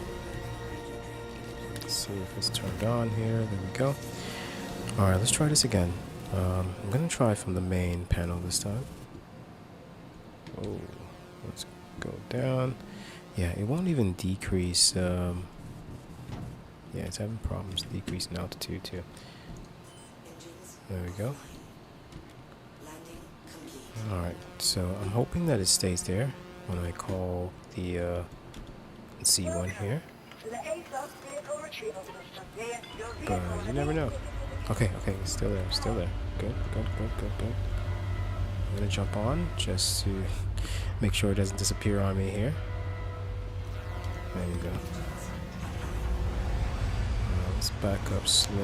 Let's see if it's turned on here. There we go. Alright, let's try this again. I'm gonna try from the main panel this time. Oh, let's go down. Yeah, it won't even decrease. Yeah, it's having problems decreasing altitude too. There we go. Alright, so I'm hoping that it stays there when I call the C1 here. to the ASOS vehicle retrieval system. Your But vehicle you has never been know. Okay, it's still there, Good. I'm gonna jump on just to make sure it doesn't disappear on me here. There you go. Let's back up slowly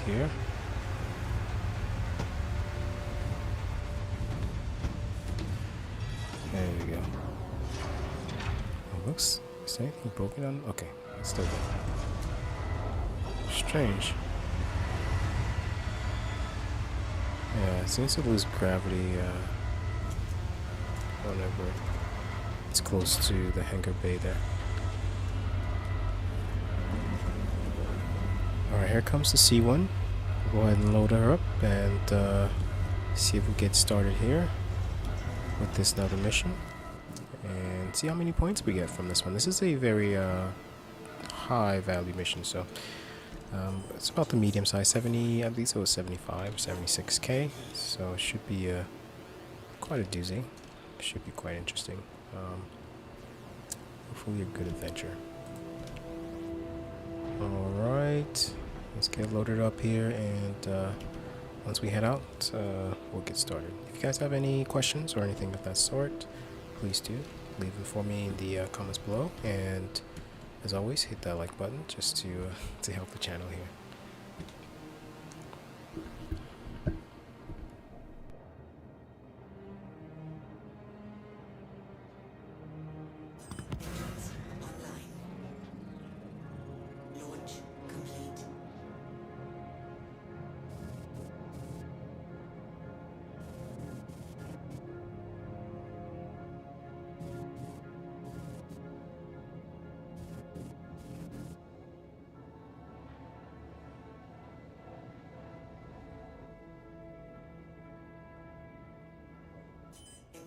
here. There we go. Oh, looks, is there anything broken on? Okay, it's still there. Strange. Yeah, it seems to lose gravity whenever it's close to the hangar bay there. Alright, here comes the C1. We'll go ahead and load her up and see if we get started here with this another mission. And see how many points we get from this one. This is a very high value mission, so it's about the medium size, 70, at least it was 75, 76k, so it should be quite a doozy. Should be quite interesting. Hopefully a good adventure. Alright, let's get loaded up here, and once we head out, we'll get started. If you guys have any questions or anything of that sort, please do leave them for me in the comments below, and as always, hit that like button just to help the channel here.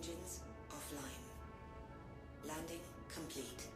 engines offline. Landing complete.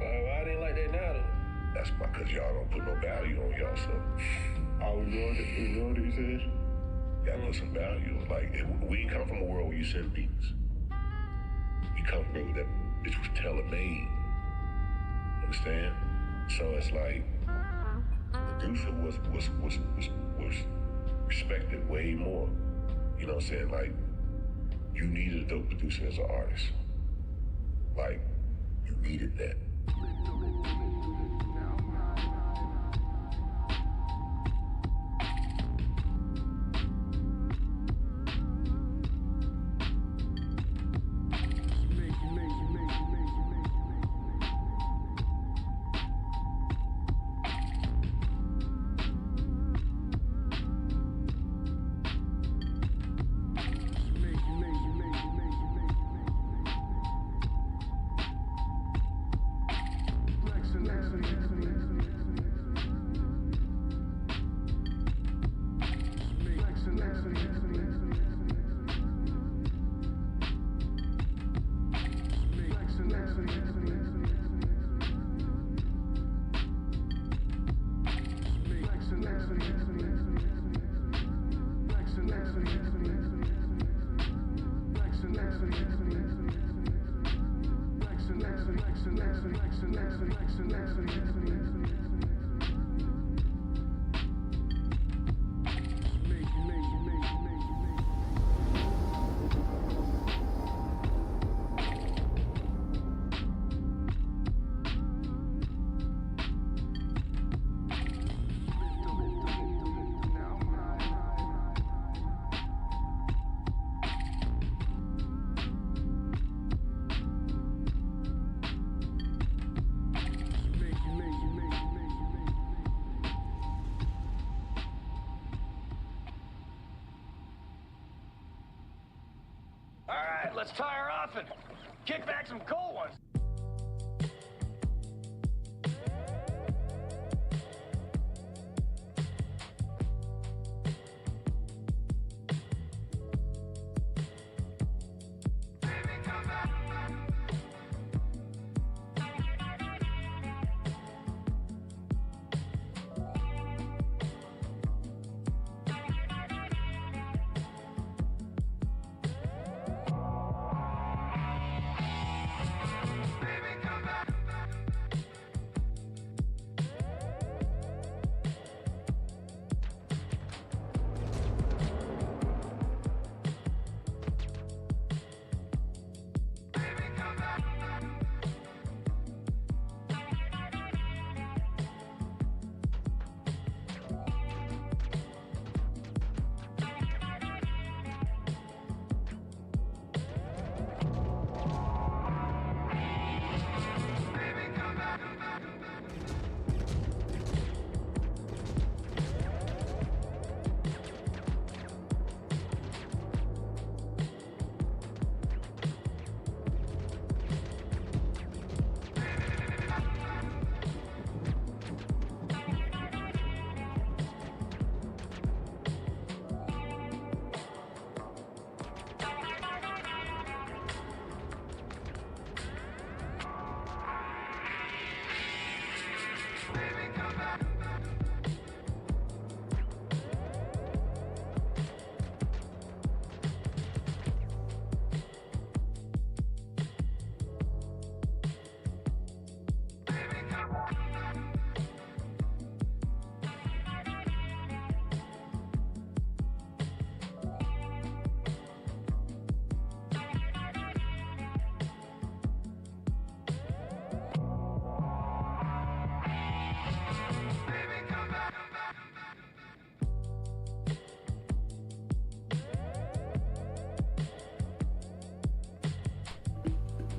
Why it ain't like that now, though? That's because y'all don't put no value on y'all stuff. Oh, we doing it, you said? Y'all put some value. Like, we come from a world where you send beats. We come from that bitch was tailor-made. Understand? So it's like, the producer was respected way more. You know what I'm saying? Like, you needed a dope producer as an artist. Like, you needed that. Let's tie her off and kick back some cold ones.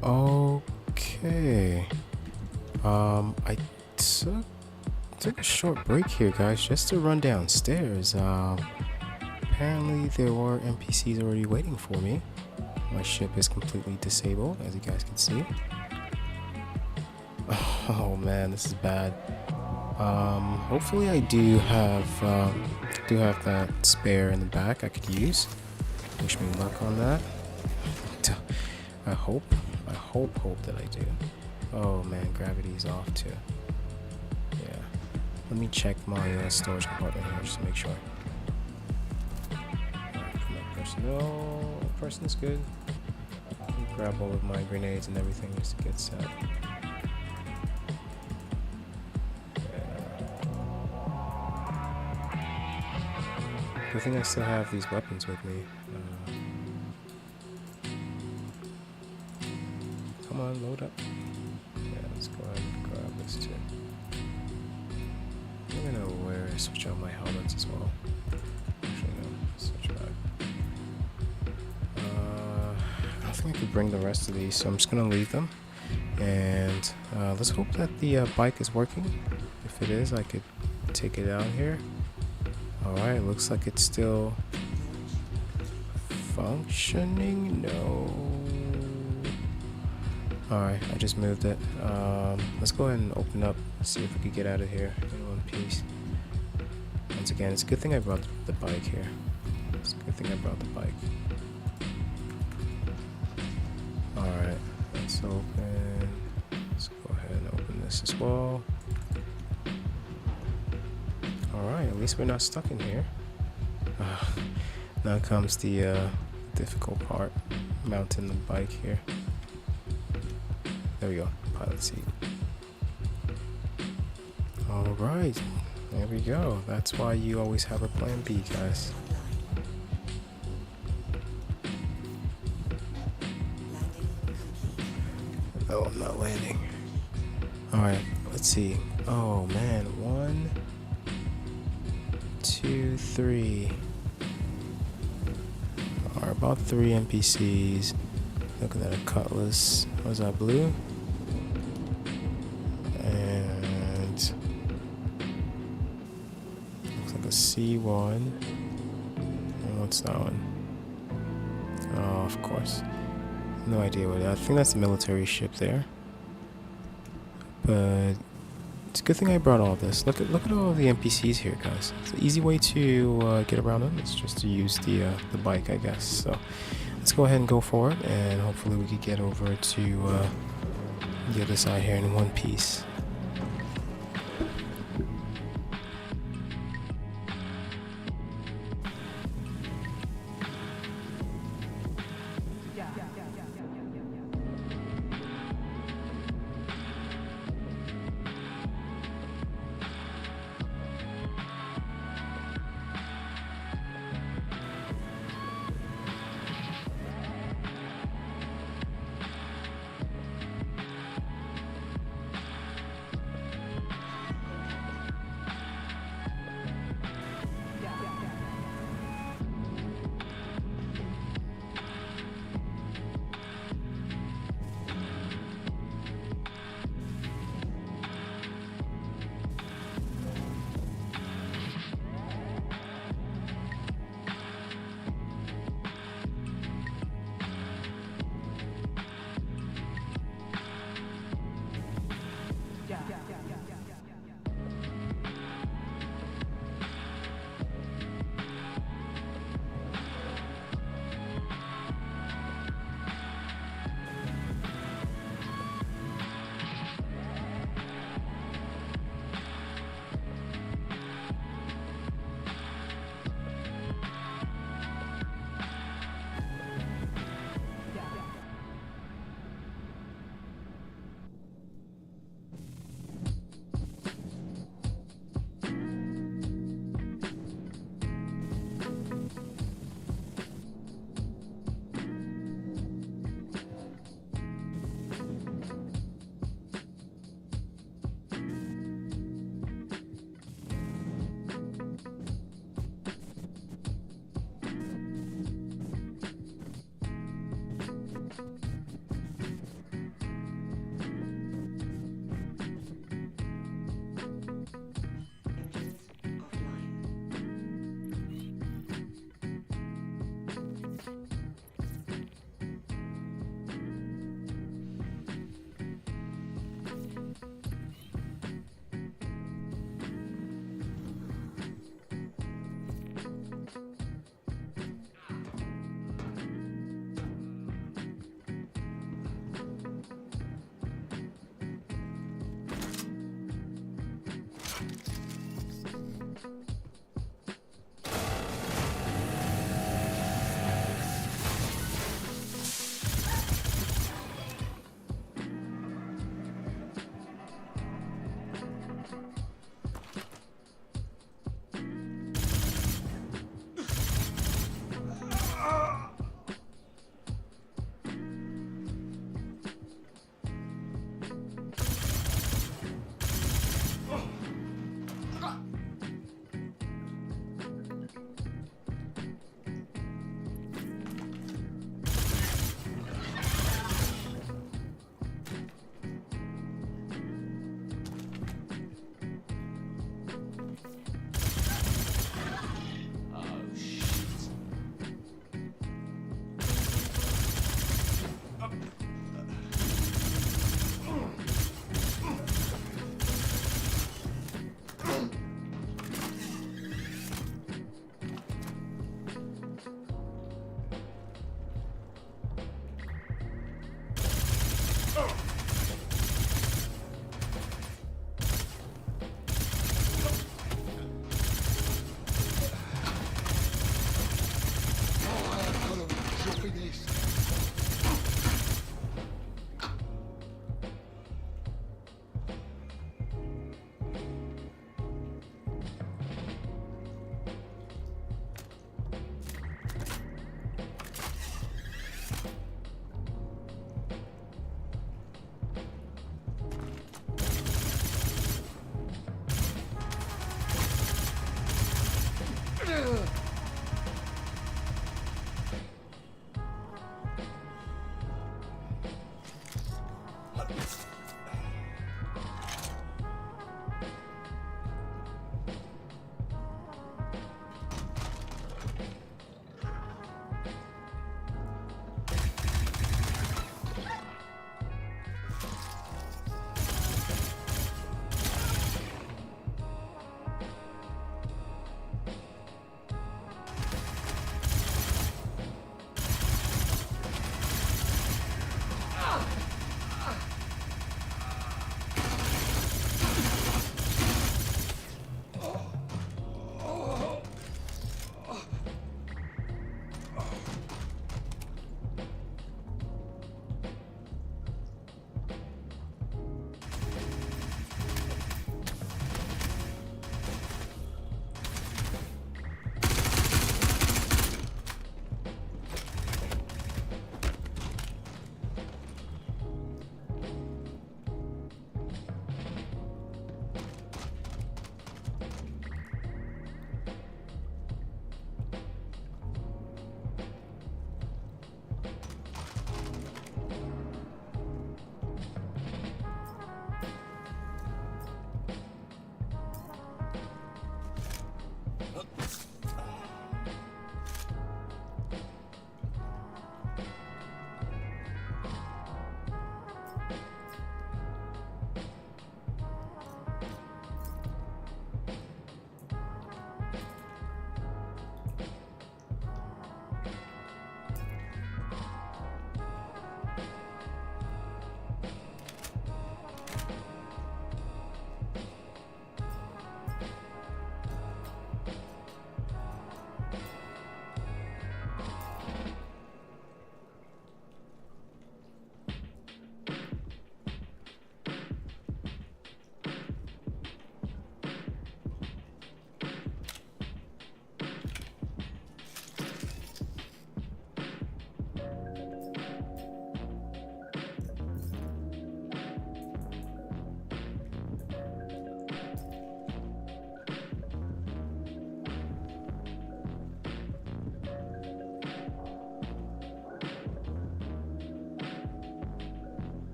Okay. I took a short break here, guys, just to run downstairs. Apparently there were NPCs already waiting for me. My ship is completely disabled, as you guys can see. Oh man, this is bad. Hopefully I do have that spare in the back I could use. Wish me luck on that. I hope that I do. Oh man, gravity's off too. Yeah. Let me check my storage compartment here just to make sure. Personnel. Person's good. Grab all of my grenades and everything just to get set. Good thing I still have these weapons with me. Come on, load up. Yeah, let's go ahead and grab this too. I'm gonna switch out my helmets as well. Actually, no, switch back. I don't think I could bring the rest of these, so I'm just gonna leave them. And let's hope that the bike is working. If it is, I could take it out here. Alright, looks like it's still functioning. No. Alright, I just moved it. Let's go ahead and open up, see if we could get out of here in one piece. Once again, it's a good thing I brought the bike here. It's a good thing I brought the bike. Alright, let's open. Let's go ahead and open this as well. Alright, at least we're not stuck in here. Now comes the difficult part, mounting the bike here. There we go, pilot seat. Alright, there we go. That's why you always have a plan B, guys. Oh, I'm not landing. Alright, let's see. Oh man, 1, 2, 3. Are about 3 NPCs. Look at that, a cutlass. Was that blue? And looks like a C1. And what's that one? Oh, of course. No idea what. I think that's a military ship there. But it's a good thing I brought all this. Look at all the NPCs here, guys. It's an easy way to get around them. It's just to use the bike, I guess. So let's go ahead and go for it, and hopefully we can get over to the other side here in one piece.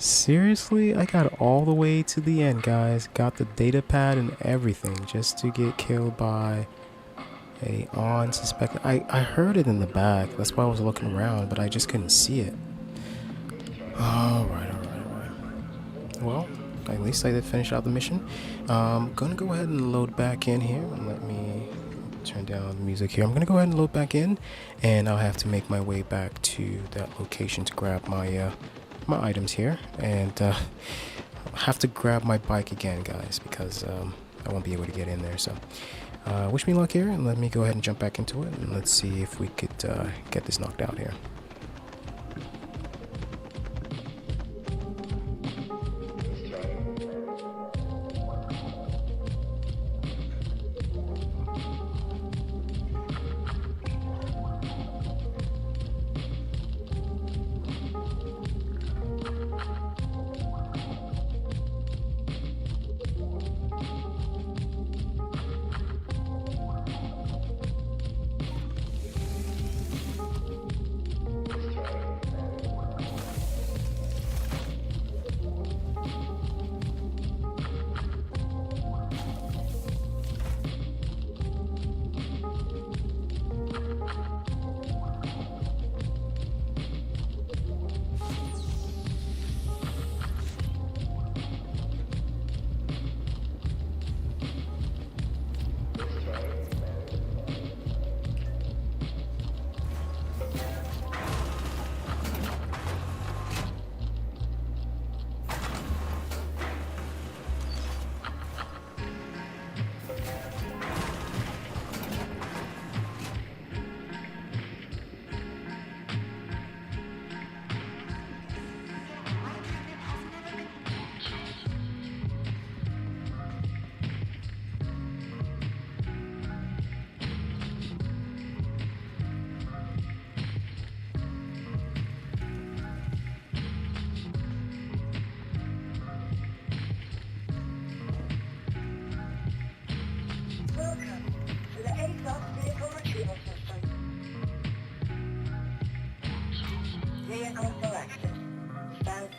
Seriously, I got all the way to the end, guys. Got the data pad and everything just to get killed by a unsuspected. I heard it in the back. That's why I was looking around, but I just couldn't see it. Alright. Well, at least I did finish out the mission. Gonna go ahead and load back in here. And let me turn down the music here. I'm gonna go ahead and load back in, and I'll have to make my way back to that location to grab my my items here, and have to grab my bike again, guys, because I won't be able to get in there. So wish me luck here, and let me go ahead and jump back into it, and let's see if we could get this knocked out here. Vehicle selected.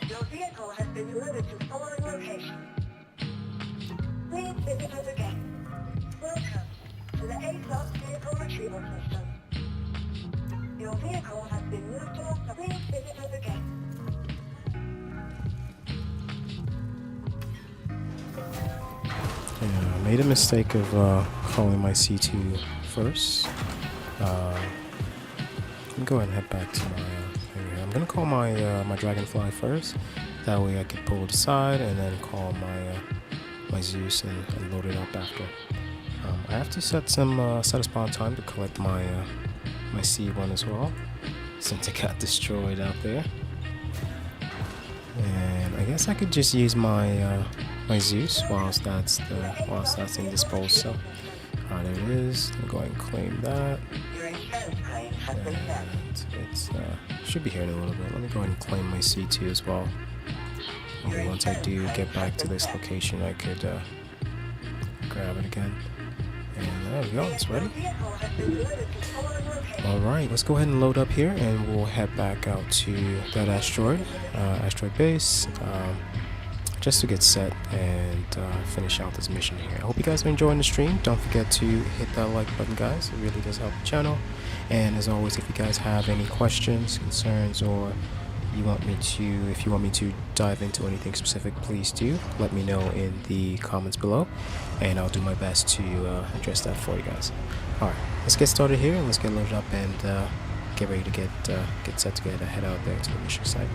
Your vehicle has been delivered to the following location. Please visit us again. Welcome to the ASOS Vehicle Retrieval System. Your vehicle has been moved to us. Please visit us again. Yeah, I made a mistake of calling my C2 first. Let me go ahead and head back to my thing here. I'm gonna call my my Dragonfly first. That way I could pull it aside and then call my Zeus and load it up after. I have to set a spawn time to collect my my C1 as well, since it got destroyed out there. And I guess I could just use my my Zeus whilst that's in disposal. There it is. I'm going to claim that. Your insurance claim has been set. It's should be here in a little bit. Let me go ahead and claim my C2 as well. And once I do get back to this location, I could grab it again. And there we go. It's ready. Alright, let's go ahead and load up here, and we'll head back out to that asteroid base, just to get set and finish out this mission here. I hope you guys are enjoying the stream. Don't forget to hit that like button, guys. It really does help the channel. And as always, if you guys have any questions, concerns, or if you want me to dive into anything specific, please do let me know in the comments below, and I'll do my best to address that for you guys. Alright, let's get started here, and let's get loaded up and get ready to get set to head out there to the mission site.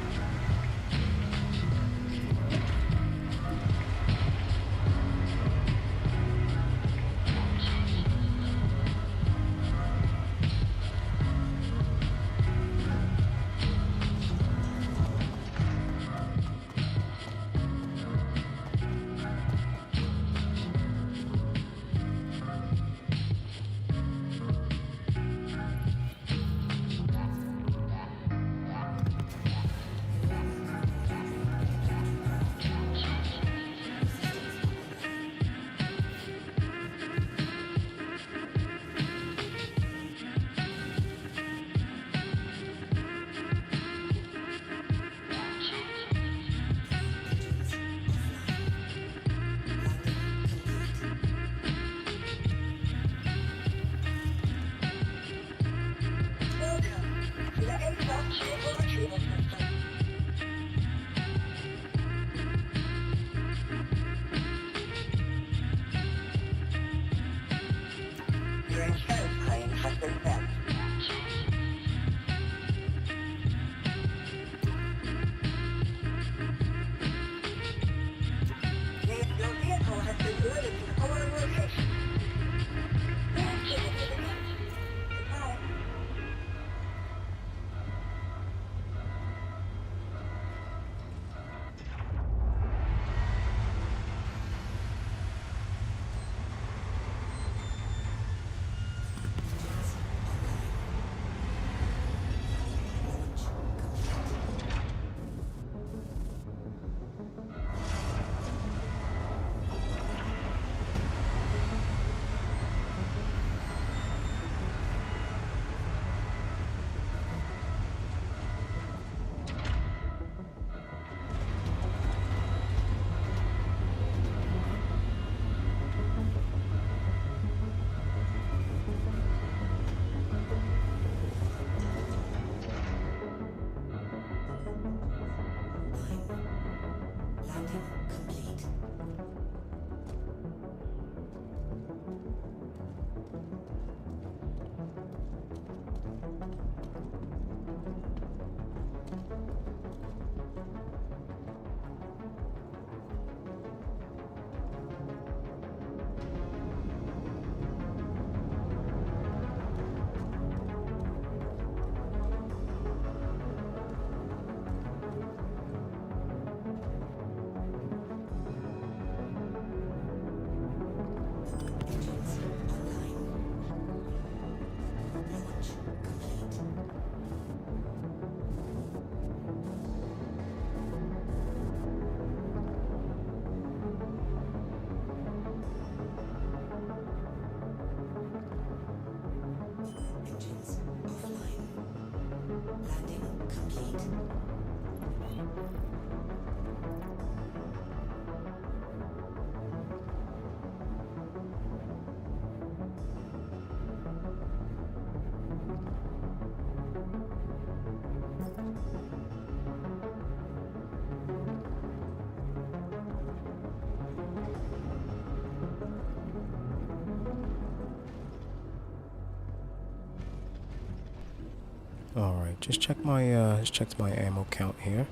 Alright, just checked my ammo count here.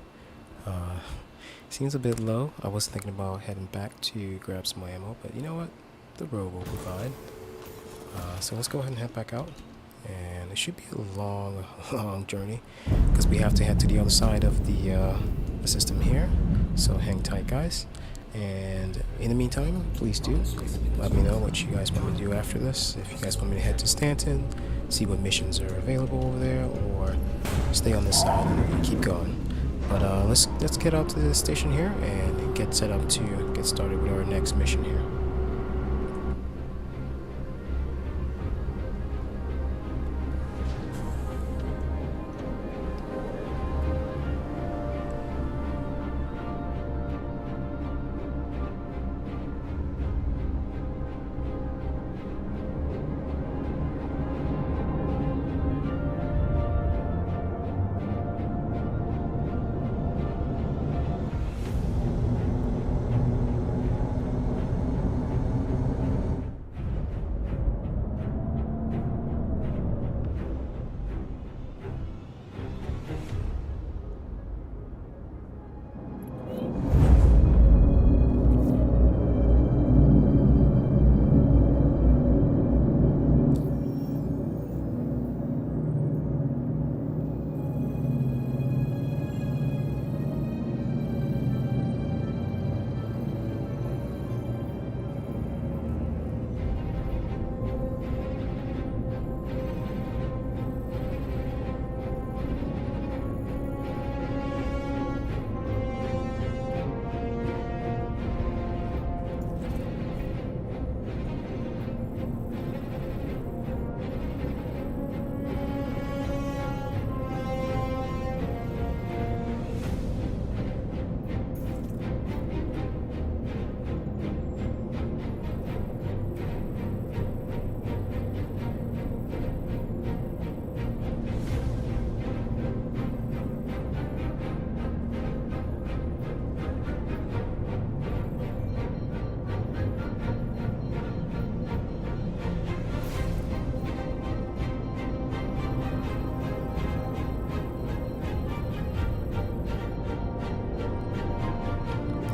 Seems a bit low. I was thinking about heading back to grab some ammo, but you know what? The road will provide. So let's go ahead and head back out. And it should be a long, long journey because we have to head to the other side of the system here. So hang tight, guys. And in the meantime, please do let me know what you guys want me to do after this. If you guys want me to head to Stanton, see what missions are available over there, or stay on this side and keep going. But let's get out to the station here and get set up to get started with our next mission here.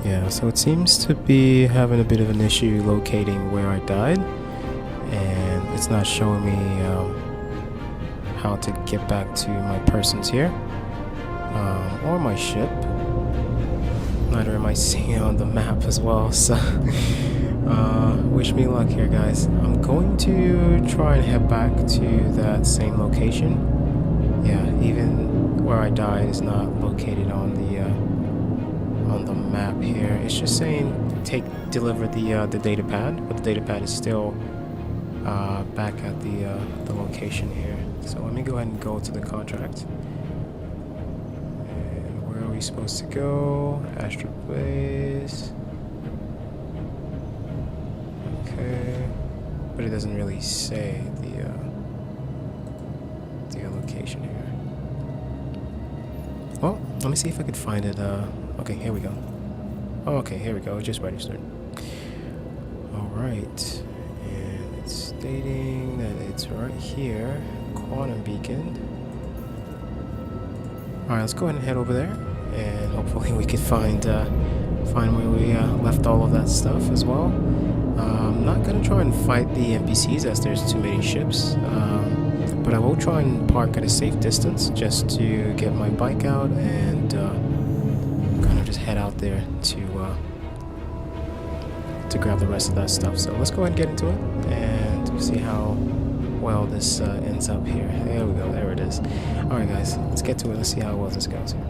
Yeah, so it seems to be having a bit of an issue locating where I died, and it's not showing me how to get back to my persons here, or my ship. Neither am I seeing on the map as well, so wish me luck here, guys. I'm going to try and head back to that same location. Yeah, even where I died is not located on the map here. It's just saying deliver the data pad, but the data pad is still back at the location here. So let me go ahead and go to the contract. And where are we supposed to go? Astro Place. Okay, but it doesn't really say the location here. Well, let me see if I could find it. Okay, here we go. Oh, okay, here we go. It just registered. Alright. And it's stating that it's right here. Quantum Beacon. Alright, let's go ahead and head over there. And hopefully we can find where we left all of that stuff as well. I'm not going to try and fight the NPCs as there's too many ships. But I will try and park at a safe distance just to get my bike out and kind of just head out there to grab the rest of that stuff. So let's go ahead and get into it and see how well this ends up here. There we go, there it is. Alright guys, let's get to it. Let's see how well this goes here.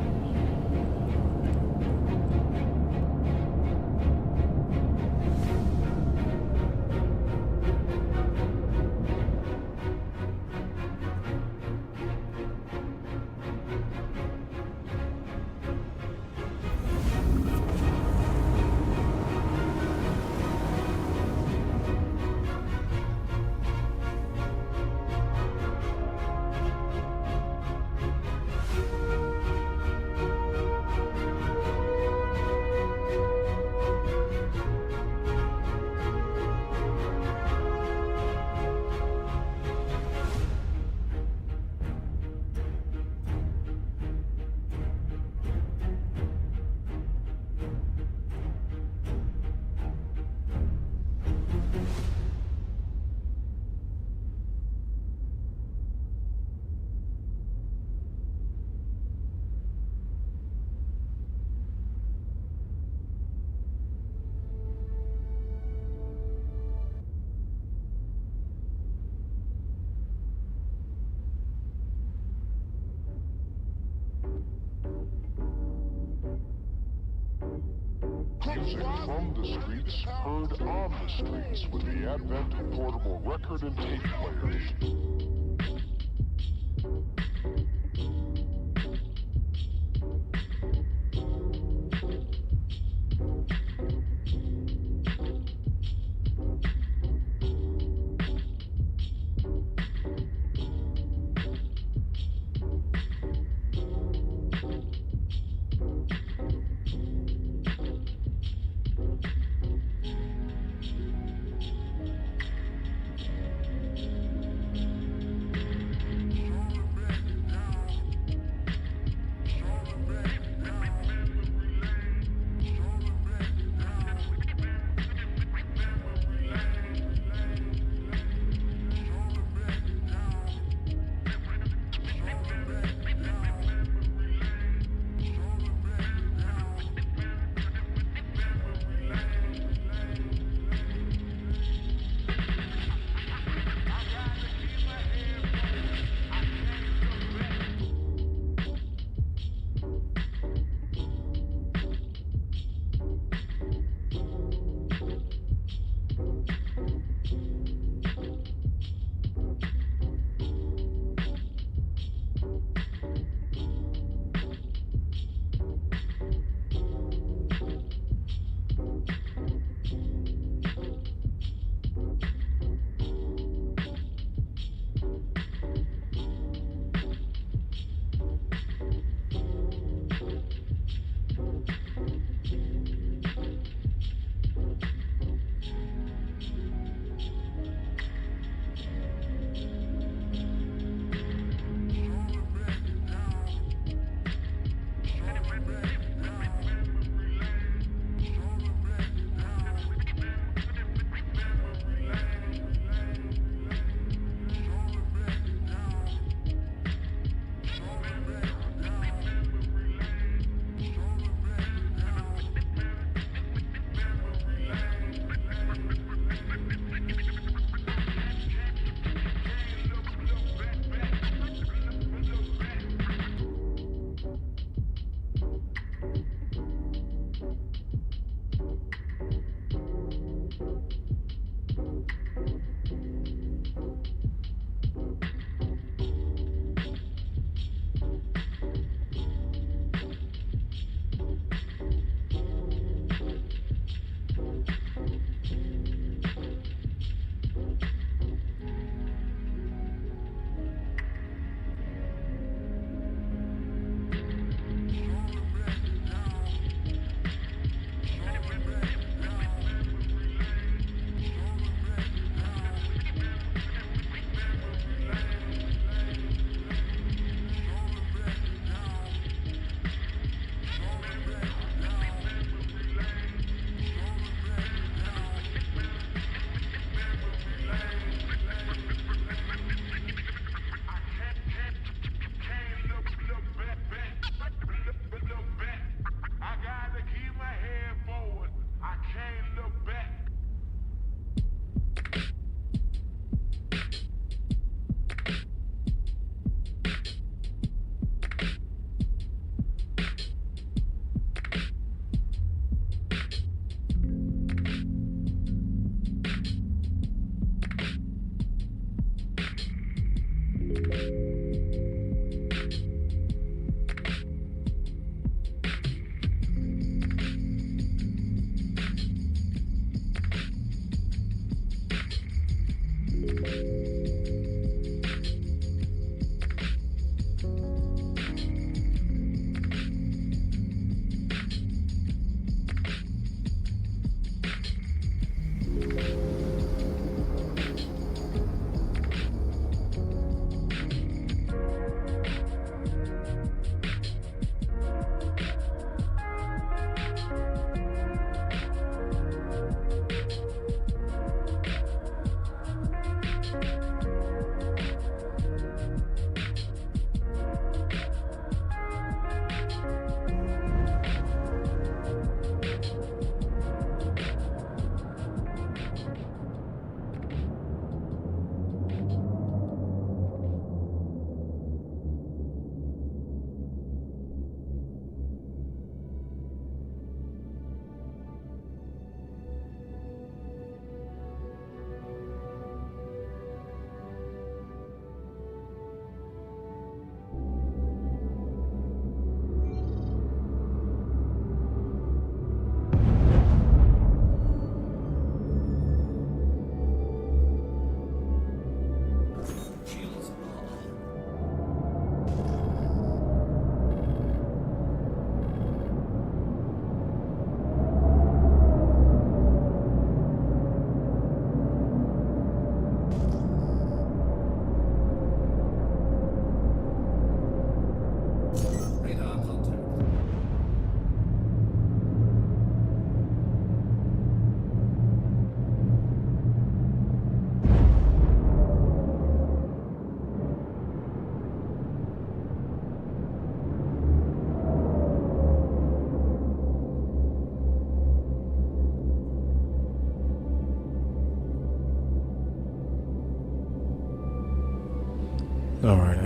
Music from the streets, heard on the streets with the advent of portable record and tape players.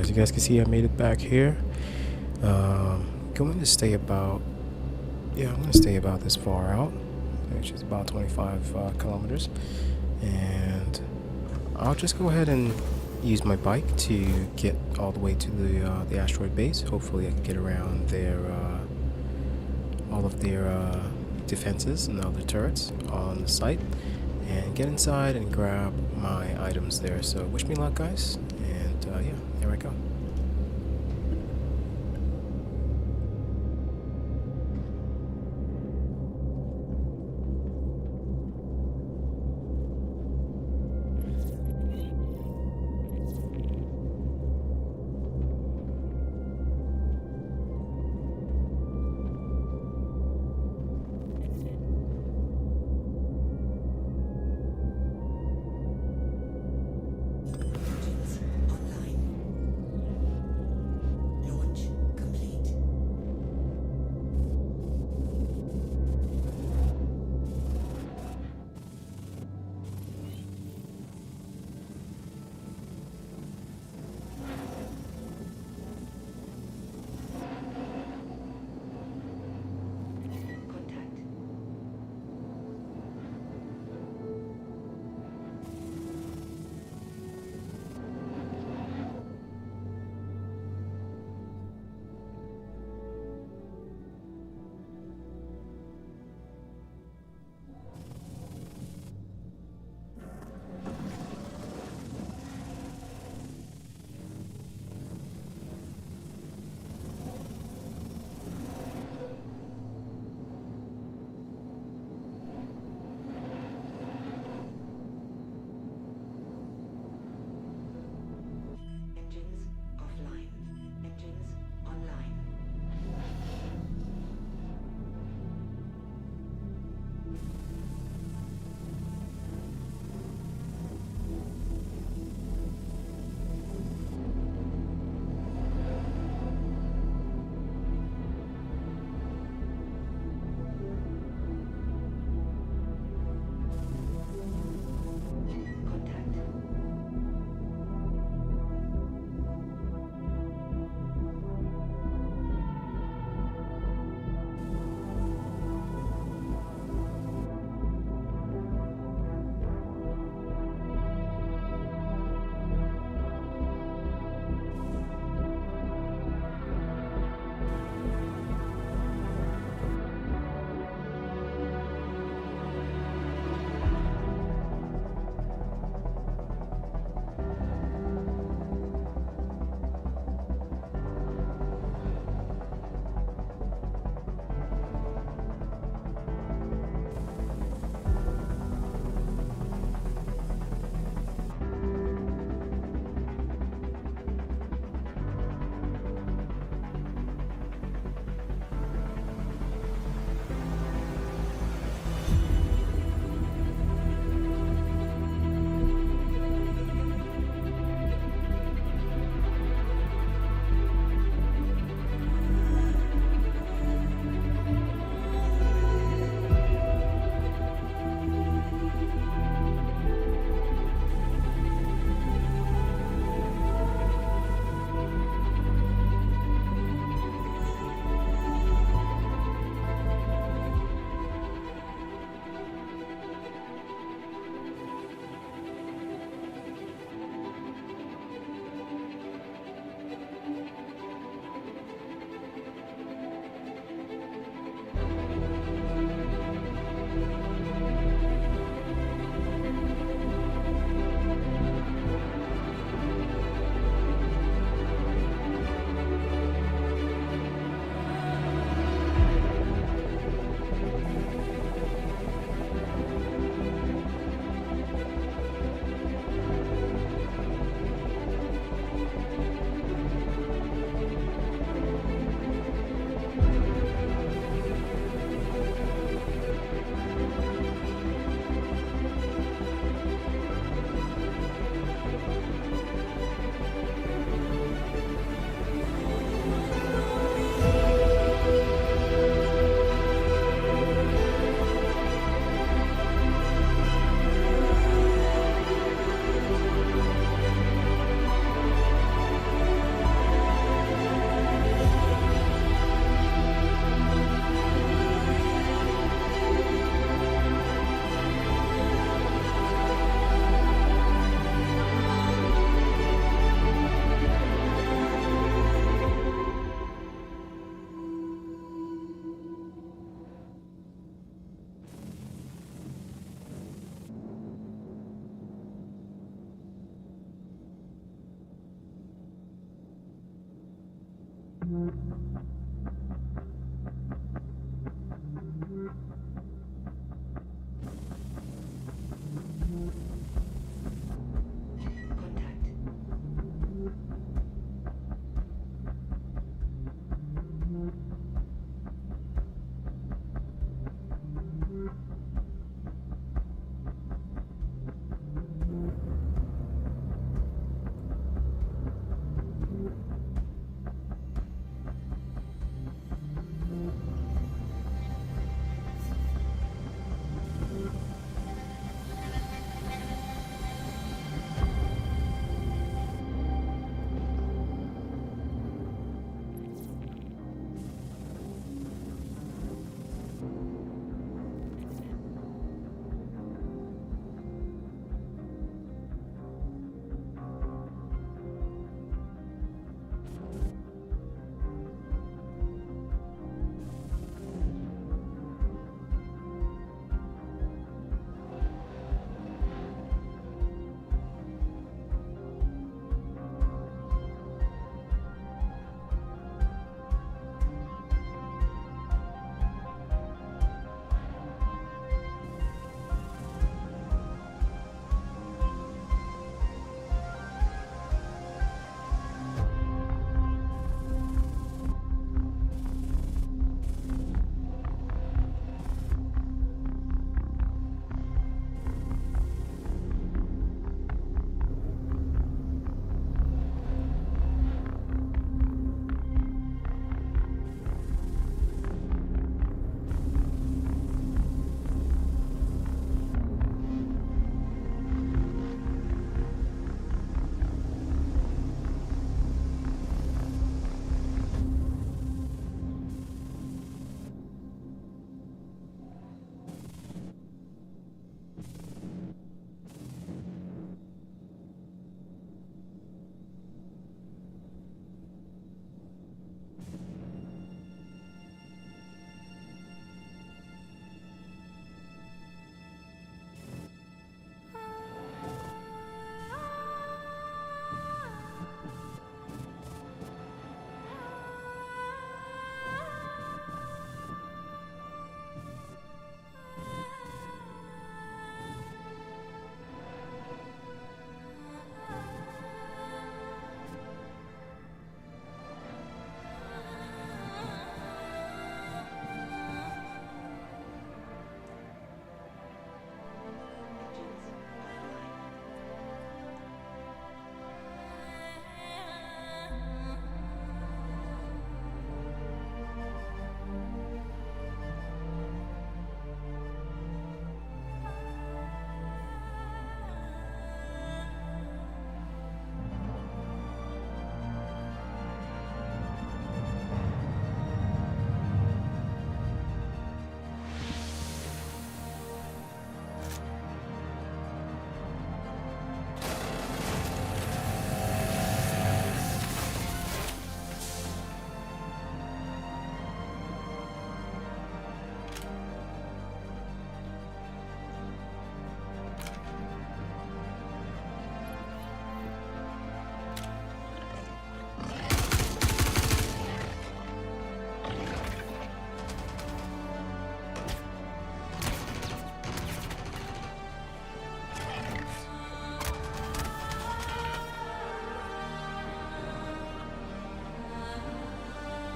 as you guys can see, I made it back here. Going to stay about, I'm going to stay about this far out, which is about 25 kilometers, and I'll just go ahead and use my bike to get all the way to the asteroid base. Hopefully I can get around their all of their defenses and other turrets on the site, and get inside and grab my items there. So wish me luck, guys, and yeah, here I go.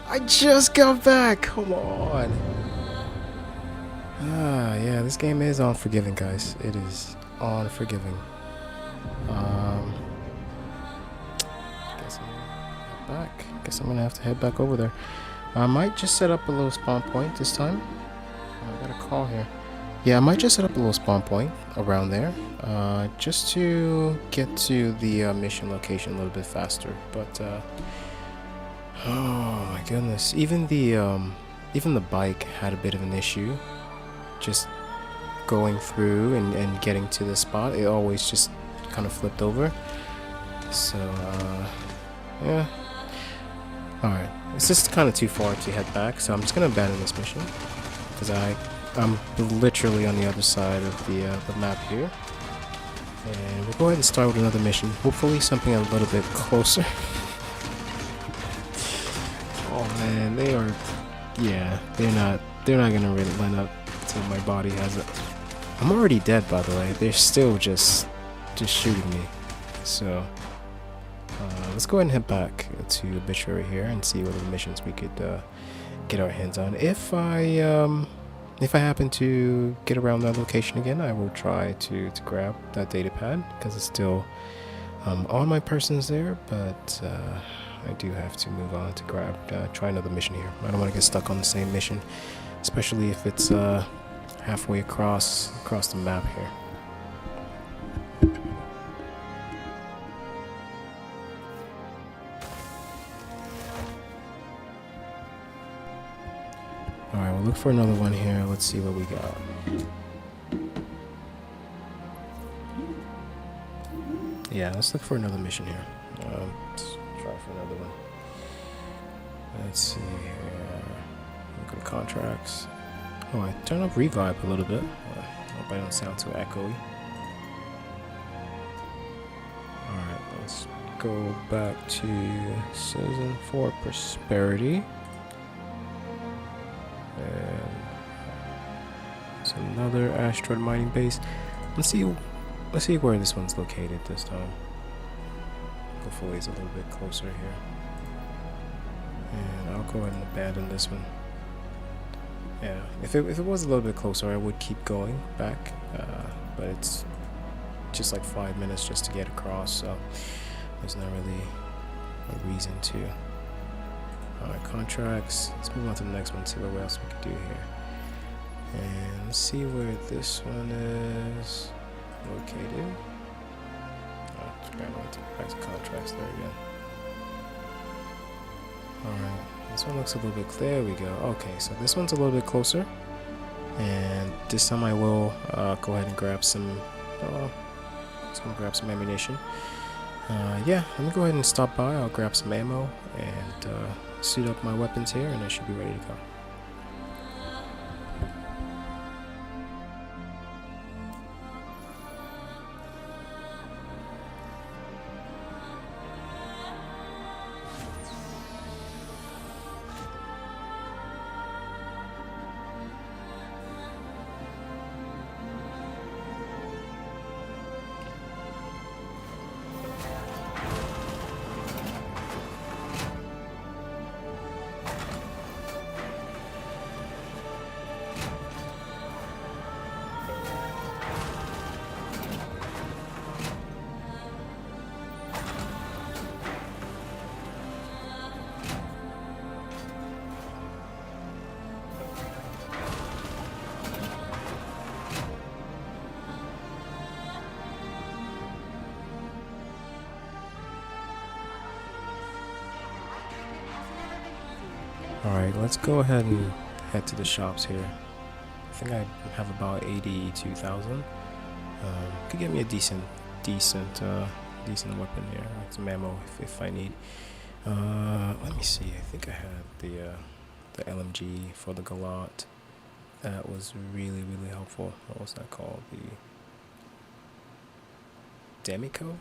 I just got back. Come on. Yeah, this game is unforgiving, guys. It is unforgiving. Guess I'm gonna head back. Guess I'm gonna have to head back over there. I might just set up a little spawn point this time. I got a call here. Yeah, I might just set up a little spawn point around there, just to get to the mission location a little bit faster. But oh my goodness, even the bike had a bit of an issue. Just going through and getting to the spot, it always just kind of flipped over. So yeah. All right, it's just kind of too far to head back, so I'm just gonna abandon this mission because I'm literally on the other side of the map here. And we'll go ahead and start with another mission. Hopefully something a little bit closer. Oh man, they are, yeah, they're not gonna really line up till my body has it. I'm already dead, by the way. They're still just shooting me. So let's go ahead and head back to Obituary here and see what other missions we could get our hands on. If I happen to get around that location again, I will try to grab that data pad because it's still on my persons there, but I do have to move on to try another mission here. I don't want to get stuck on the same mission, especially if it's halfway across the map here. Alright, we'll look for another one here. Let's see what we got. Yeah, let's look for another mission here. Let's try for another one. Let's see here. Look at contracts. Oh, I turned up revive a little bit. Hope I don't sound too echoey. Alright, let's go back to Season 4 Prosperity. And it's another asteroid mining base. Let's see where this one's located this time. Hopefully it's a little bit closer here. And I'll go ahead and abandon this one. Yeah, if it was a little bit closer, I would keep going back, but it's just like 5 minutes just to get across, so there's not really a reason to. Alright, contracts. Let's move on to the next one, see what else we can do here. And let's see where this one is located. Oh, just back to contracts there again. Alright, this one looks a little bit clear. There we go. Okay, so this one's a little bit closer. And this time I will go ahead and grab some. Just gonna grab some ammunition. Yeah, let me go ahead and stop by. I'll grab some ammo and suit up my weapons here, and I should be ready to go. Alright, let's go ahead and head to the shops here. I think I have about 82,000. Could get me a decent weapon here, like some ammo if I need. Let me see. I think I had the LMG for the Galat. That was really helpful. What was that called? The Demico.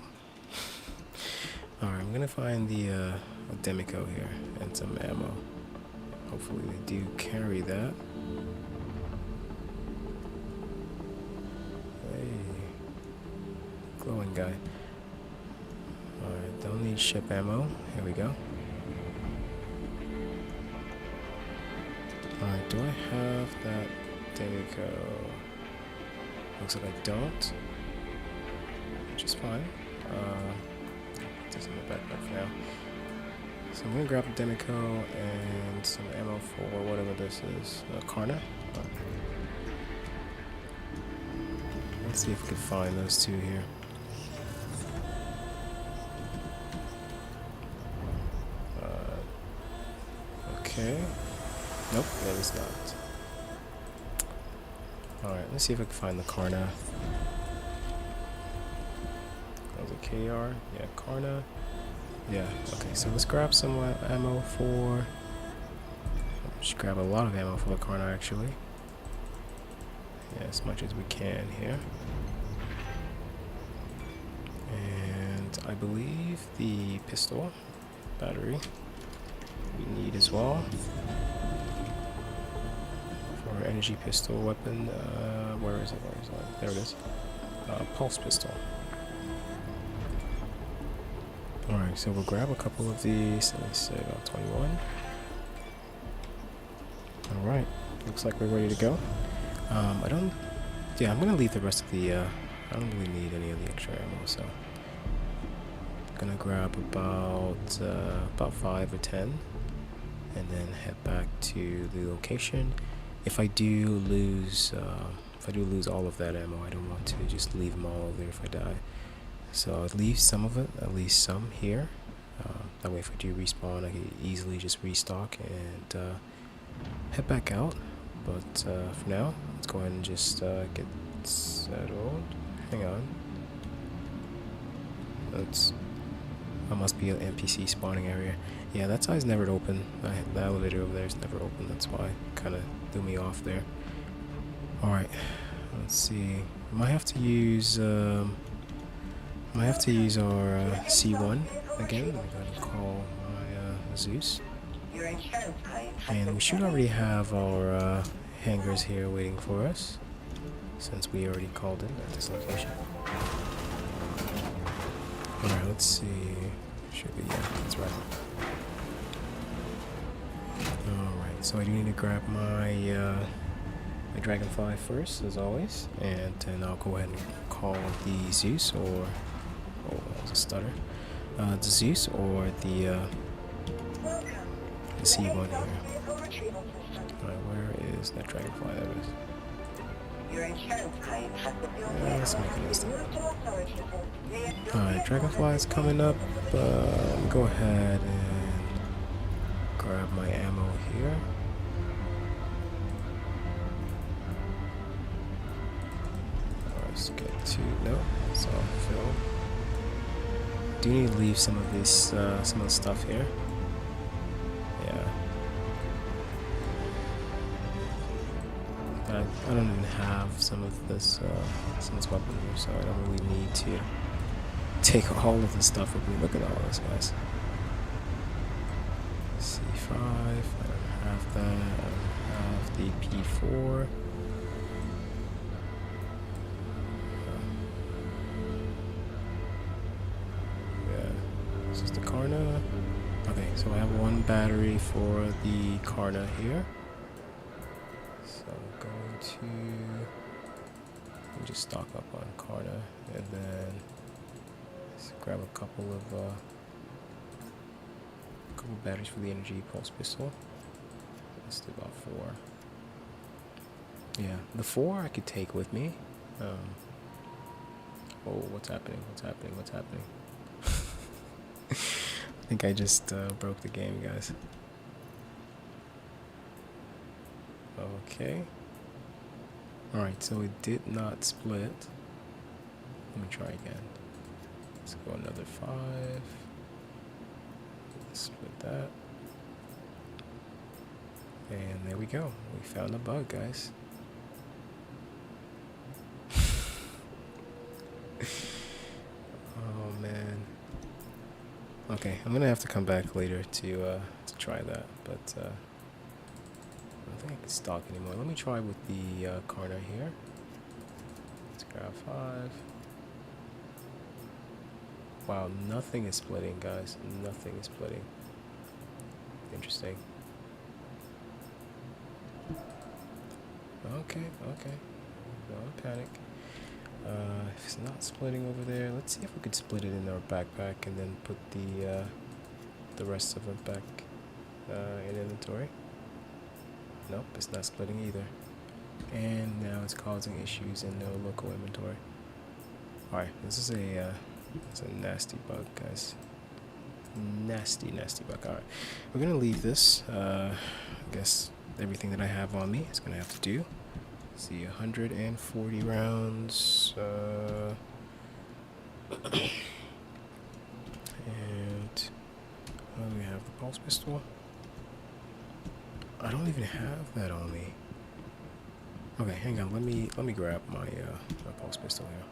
Alright, I'm gonna find the Demico here and some ammo. Hopefully they do carry that. Hey, glowing guy. Alright, don't need ship ammo. Here we go. Alright, do I have that Demico? Looks like I don't. Which is fine. Just in the backpack for now. So I'm gonna grab the Demico and some ammo for whatever this is. Karna? Let's see if we can find those two here. Okay. Nope, that is not. Alright, let's see if I can find the Karna. That was a KR. Yeah, Karna. Yeah, okay, so let's grab some ammo for... Just grab a lot of ammo for the Karna, actually. Yeah, as much as we can here. And I believe the pistol battery we need as well. For energy pistol weapon, where is it? There it is. Pulse pistol. Alright, so we'll grab a couple of these. Let's say about 21. Alright, looks like we're ready to go. I'm gonna leave the rest of the, I don't really need any of the extra ammo, so. I'm gonna grab about 5 or 10. And then head back to the location. If I do lose all of that ammo, I don't want to just leave them all there if I die. So I'll leave some of it, at least some here. That way if I do respawn, I can easily just restock and head back out. But for now, let's go ahead and just get settled. Hang on. That must be an NPC spawning area. Yeah, that side's never open. The elevator over there is never open. That's why it kind of threw me off there. Alright, let's see. I might have to use our C1 again. I'm going to call my Zeus. And we should already have our hangars here waiting for us, since we already called in at this location. Alright, let's see. Should be, yeah, that's right. Alright, so I do need to grab my my Dragonfly first, as always, and then I'll go ahead and call the Zeus, or that was a stutter. The Zeus or the C1 here. Alright, where is that Dragonfly? There it is. Let's make it instant. Alright, Dragonfly is coming up. Go ahead and grab my ammo here. Let's get to... No, it's all filled. Do need to leave some of this, some of the stuff here. Yeah. I don't even have some of this weapon here, so I don't really need to take all of this stuff with me. Look at all this, guys. C5, I don't have that. I don't have the P4. Yeah, this is the Karna. Okay, so I have one battery for the Karna here. So I'm going to just stock up on Karna, and then let's grab a couple batteries for the energy pulse pistol. Let's do about 4. Yeah, the 4 I could take with me. Oh, what's happening? What's happening? What's happening? I think I just broke the game, guys. Okay. Alright, so it did not split. Let me try again. Let's go another 5. Split that. And there we go. We found a bug, guys. Oh man. Okay, I'm gonna have to come back later to try that, but I don't think I can stock anymore. Let me try with the Karna here. Let's grab 5. Wow, nothing is splitting, guys. Nothing is splitting. Interesting. Okay. Don't panic. If it's not splitting over there, let's see if we could split it in our backpack and then put the rest of it back in inventory. Nope, it's not splitting either. And now it's causing issues in the local inventory. Alright, this is it's a nasty bug, guys. Nasty bug. Alright, we're gonna leave this. I guess everything that I have on me is gonna have to do. Let's see, 140 rounds. And we have the pulse pistol. I don't even have that on me. Okay, hang on. Let me grab my my pulse pistol here.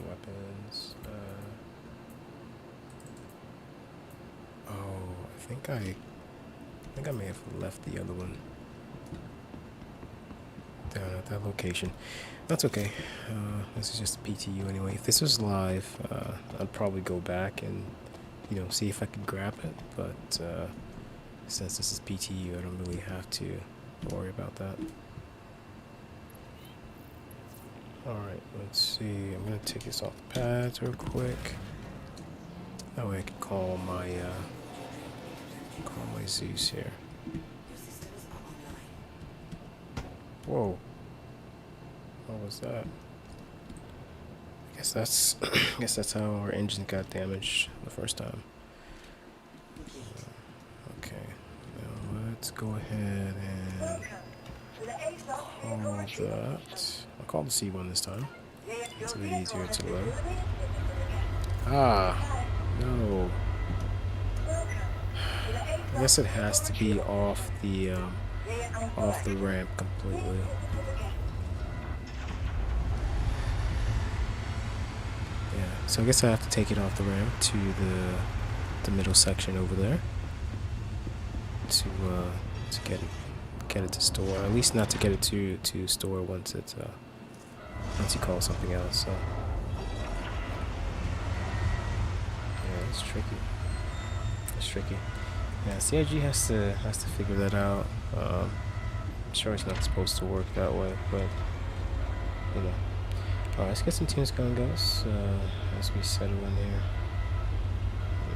Weapons. Oh, I think I may have left the other one down at that location. That's okay. This is just a PTU anyway. If this was live, I'd probably go back and see if I could grab it. But since this is PTU, I don't really have to worry about that. Alright, let's see. I'm gonna take this off the pads real quick. That way I can call my Zeus here. Whoa. What was that? I guess that's how our engine got damaged the first time. Okay. Now let's go ahead and call that. I'll call the C1 this time. It's a bit easier to load. Ah, no. I guess it has to be off the ramp completely. Yeah, so I guess I have to take it off the ramp to the middle section over there to get it to store. At least not to get it to store once you call something else. So yeah, it's tricky. It's tricky. Yeah, CIG has to figure that out. I'm sure it's not supposed to work that way, but Alright, let's get some tunes going, guys. As we settle in here,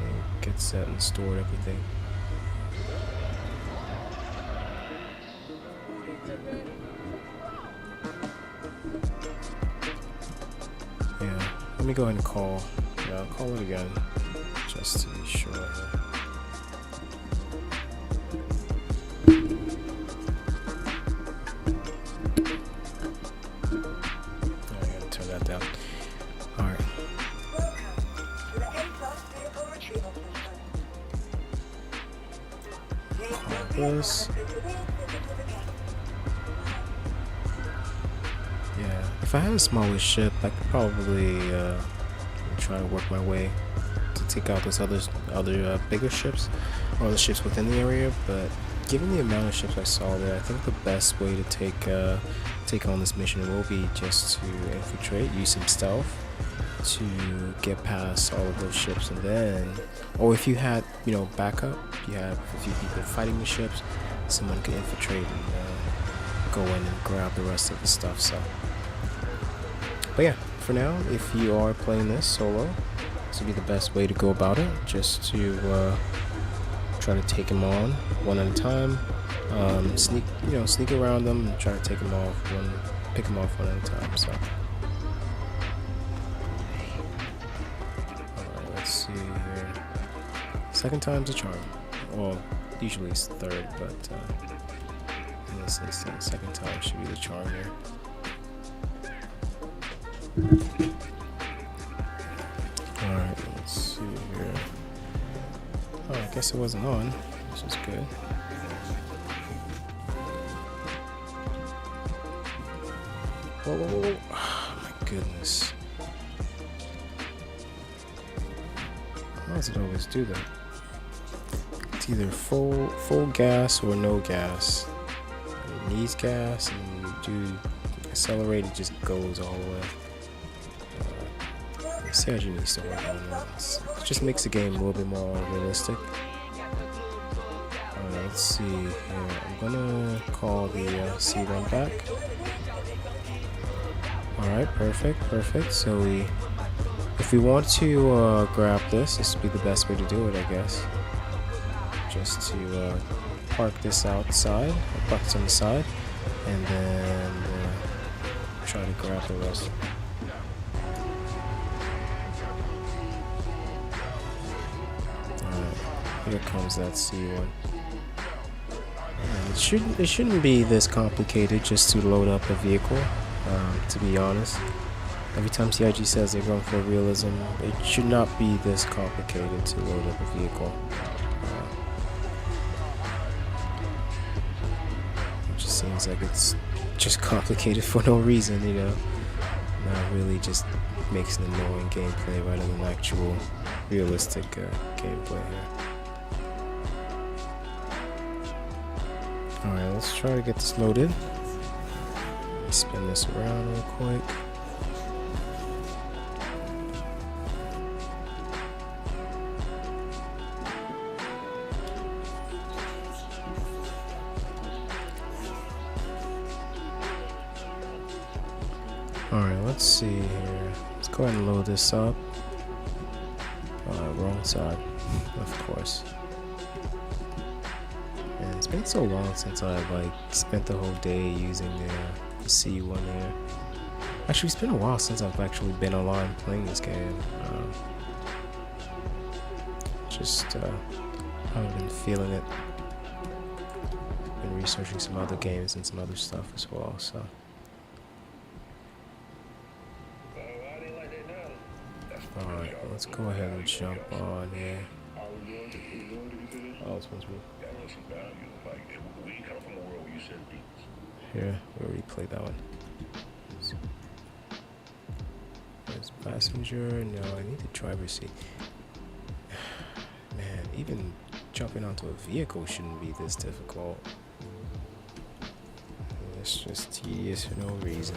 and get set and stored everything. Yeah, let me go ahead and call. Yeah, I'll call it again, just to be sure. Yeah, if I had a smaller ship, I could probably try to work my way to take out those other bigger ships, or the ships within the area. But given the amount of ships I saw there, I think the best way to take on this mission will be just to infiltrate, use some stealth to get past all of those ships, and then, or if you had backup, you have a few people fighting the ships, someone could infiltrate and go in and grab the rest of the stuff. So, but yeah, for now, if you are playing this solo, this would be the best way to go about it, just to try to take them on one at a time, sneak around them and try to take them off pick them off one at a time. So alright, let's see here. Second time's a charm. Well, usually it's third, but in this instance, second time should be the charm here. Alright, let's see here. Oh, I guess it wasn't on, which is good. Whoa. Oh, my goodness. How does it always do that? It's either full gas or no gas. It needs gas, and when you do accelerate, it just goes all the way. CIG needs to work on that. It just makes the game a little bit more realistic. I don't know, let's see here. I'm gonna call the C1 back. Alright, perfect. So if we want to grab this would be the best way to do it, I guess. Just to park this outside, or park this on the side, and then try to grab the rest. Alright, here comes that C1. And it shouldn't be this complicated just to load up a vehicle, to be honest. Every time CIG says they're going for realism, it should not be this complicated to load up a vehicle. It just seems like it's just complicated for no reason, you know. Not really, just makes an annoying gameplay rather than actual realistic gameplay here. Alright, let's try to get this loaded. Spin this around real quick. Alright, let's see here. Let's go ahead and load this up. Wrong side, of course. And it's been so long since I've like spent the whole day using the C1 here. Actually, it's been a while since I've actually been online playing this game. I've been feeling it. Been researching some other games and some other stuff as well, so. Alright, let's go ahead and jump on here. Oh, this one's me. Here, we already played that one. There's passenger. No, I need the driver's seat. Man, even jumping onto a vehicle shouldn't be this difficult. It's just tedious for no reason.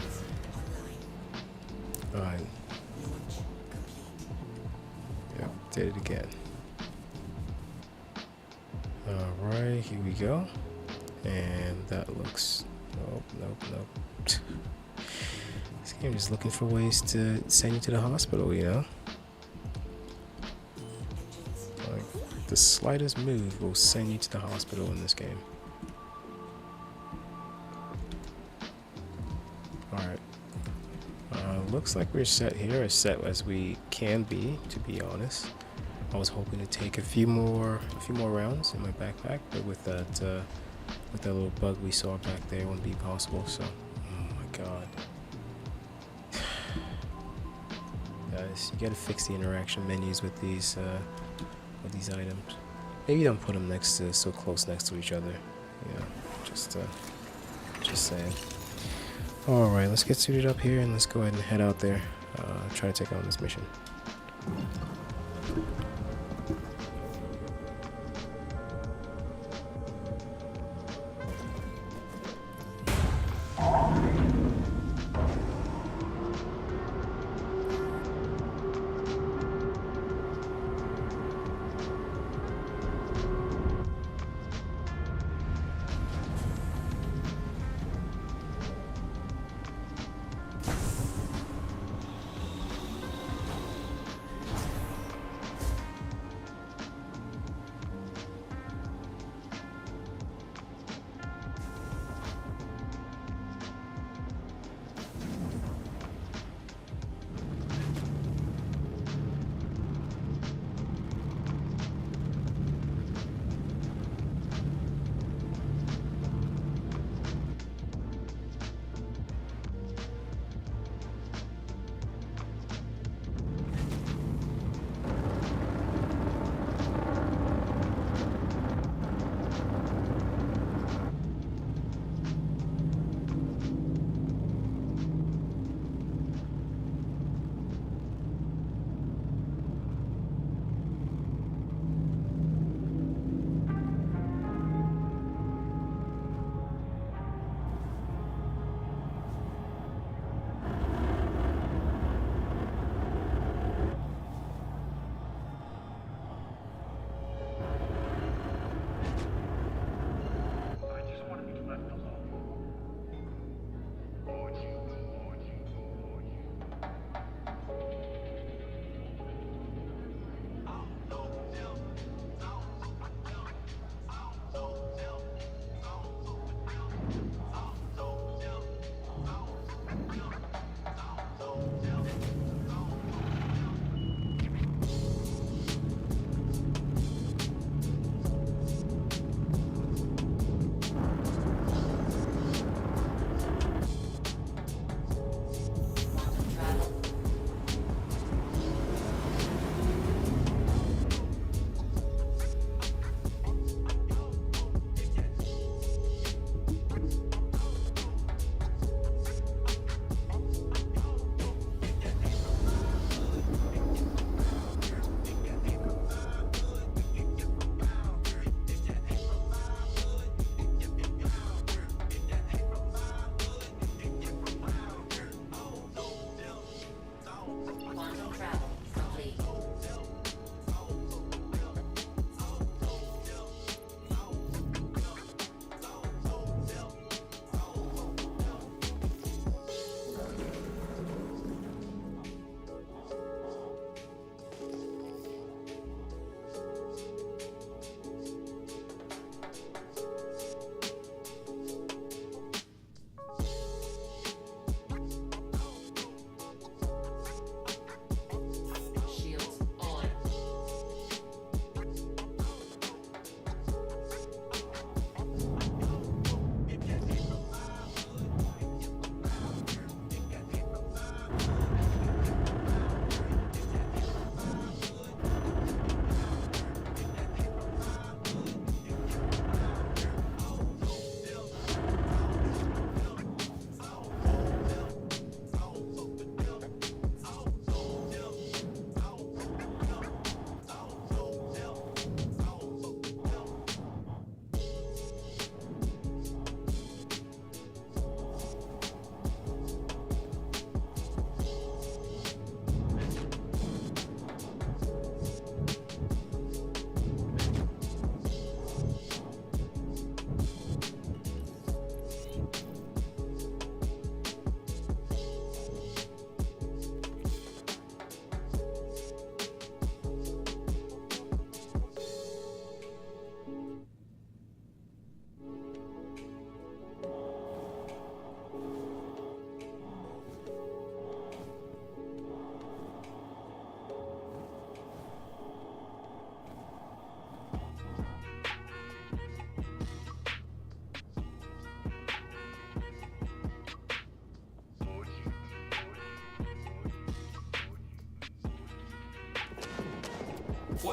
Alright. Yep, did it again. Alright, here we go. And that looks... Nope. This game is looking for ways to send you to the hospital, you know? Like, the slightest move will send you to the hospital in this game. Alright. Looks like we're set here, as set as we can be, to be honest. I was hoping to take a few more rounds in my backpack, but with that little bug we saw back there, it wouldn't be possible. So, oh my god, guys, you gotta fix the interaction menus with these items. Maybe don't put them so close next to each other. You know, just saying. All right, let's get suited up here and let's go ahead and head out there. Try to take on this mission.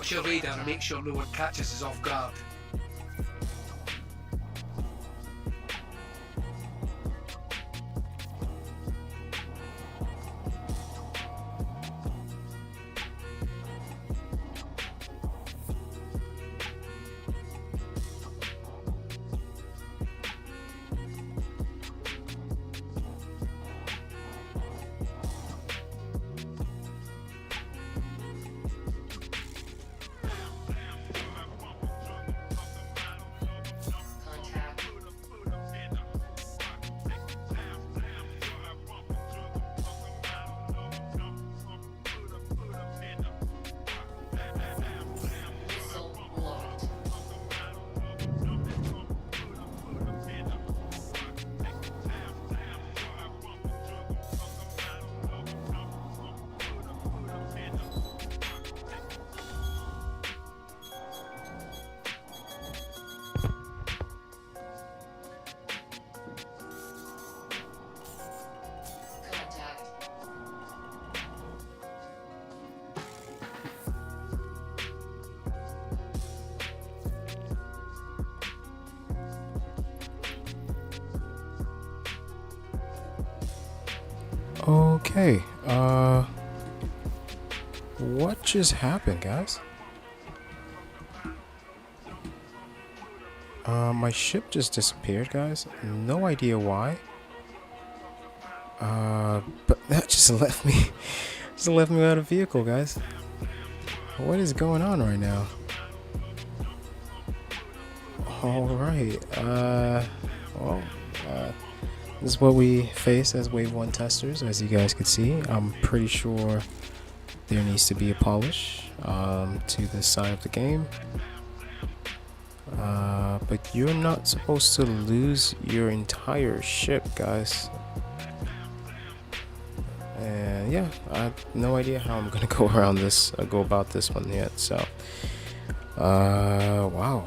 watch your radar and make sure no one catches us off guard. Contact. Missile locked. Contact. Okay, what just happened, guys? My ship just disappeared, guys. No idea why. But that just left me, without a vehicle, guys. What is going on right now? All right. This is what we face as Wave 1 testers, as you guys can see. I'm pretty sure there needs to be a polish to this side of the game. But you're not supposed to lose your entire ship, guys. And yeah, I have no idea how I'm gonna go about this one yet. So, wow.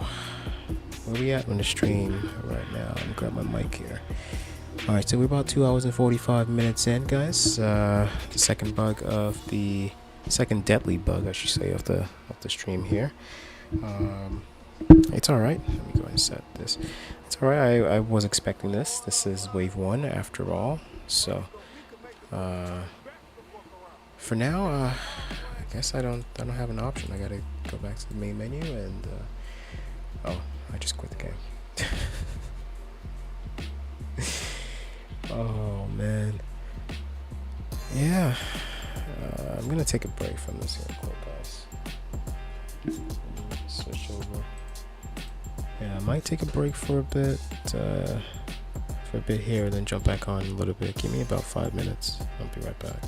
Where we at on the stream right now? I'm gonna grab my mic here. Alright, so we're about 2 hours and 45 minutes in, guys. The second deadly bug, I should say, of the stream here. It's alright. Let me go ahead and set this. It's alright. I was expecting this. This is Wave 1 after all. So, for now, I guess I don't have an option. I gotta go back to the main menu and oh, I just quit the game. Oh man, yeah. I'm gonna take a break from this here, quick, guys. Switch over. Yeah, I might take a break for a bit here, then jump back on a little bit. Give me about 5 minutes. I'll be right back.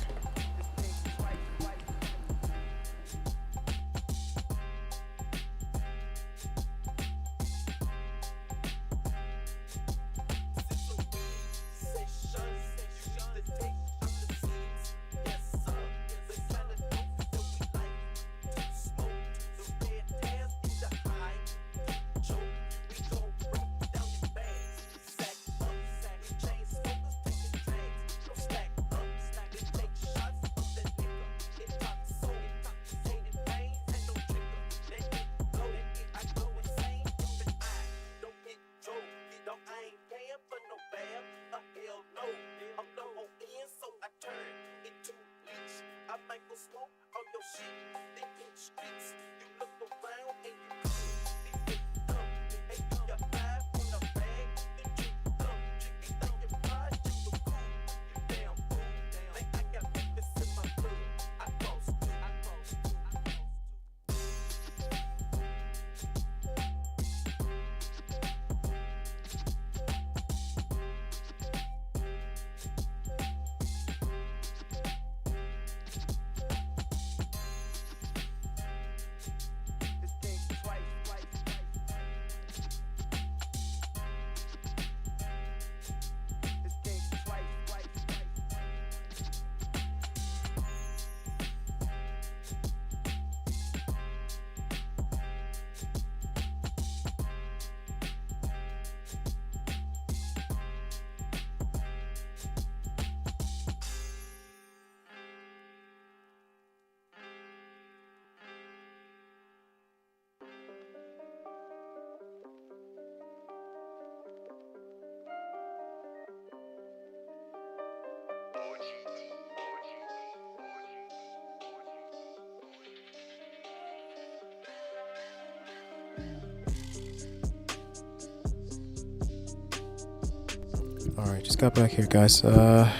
Alright, just got back here, guys. Yeah,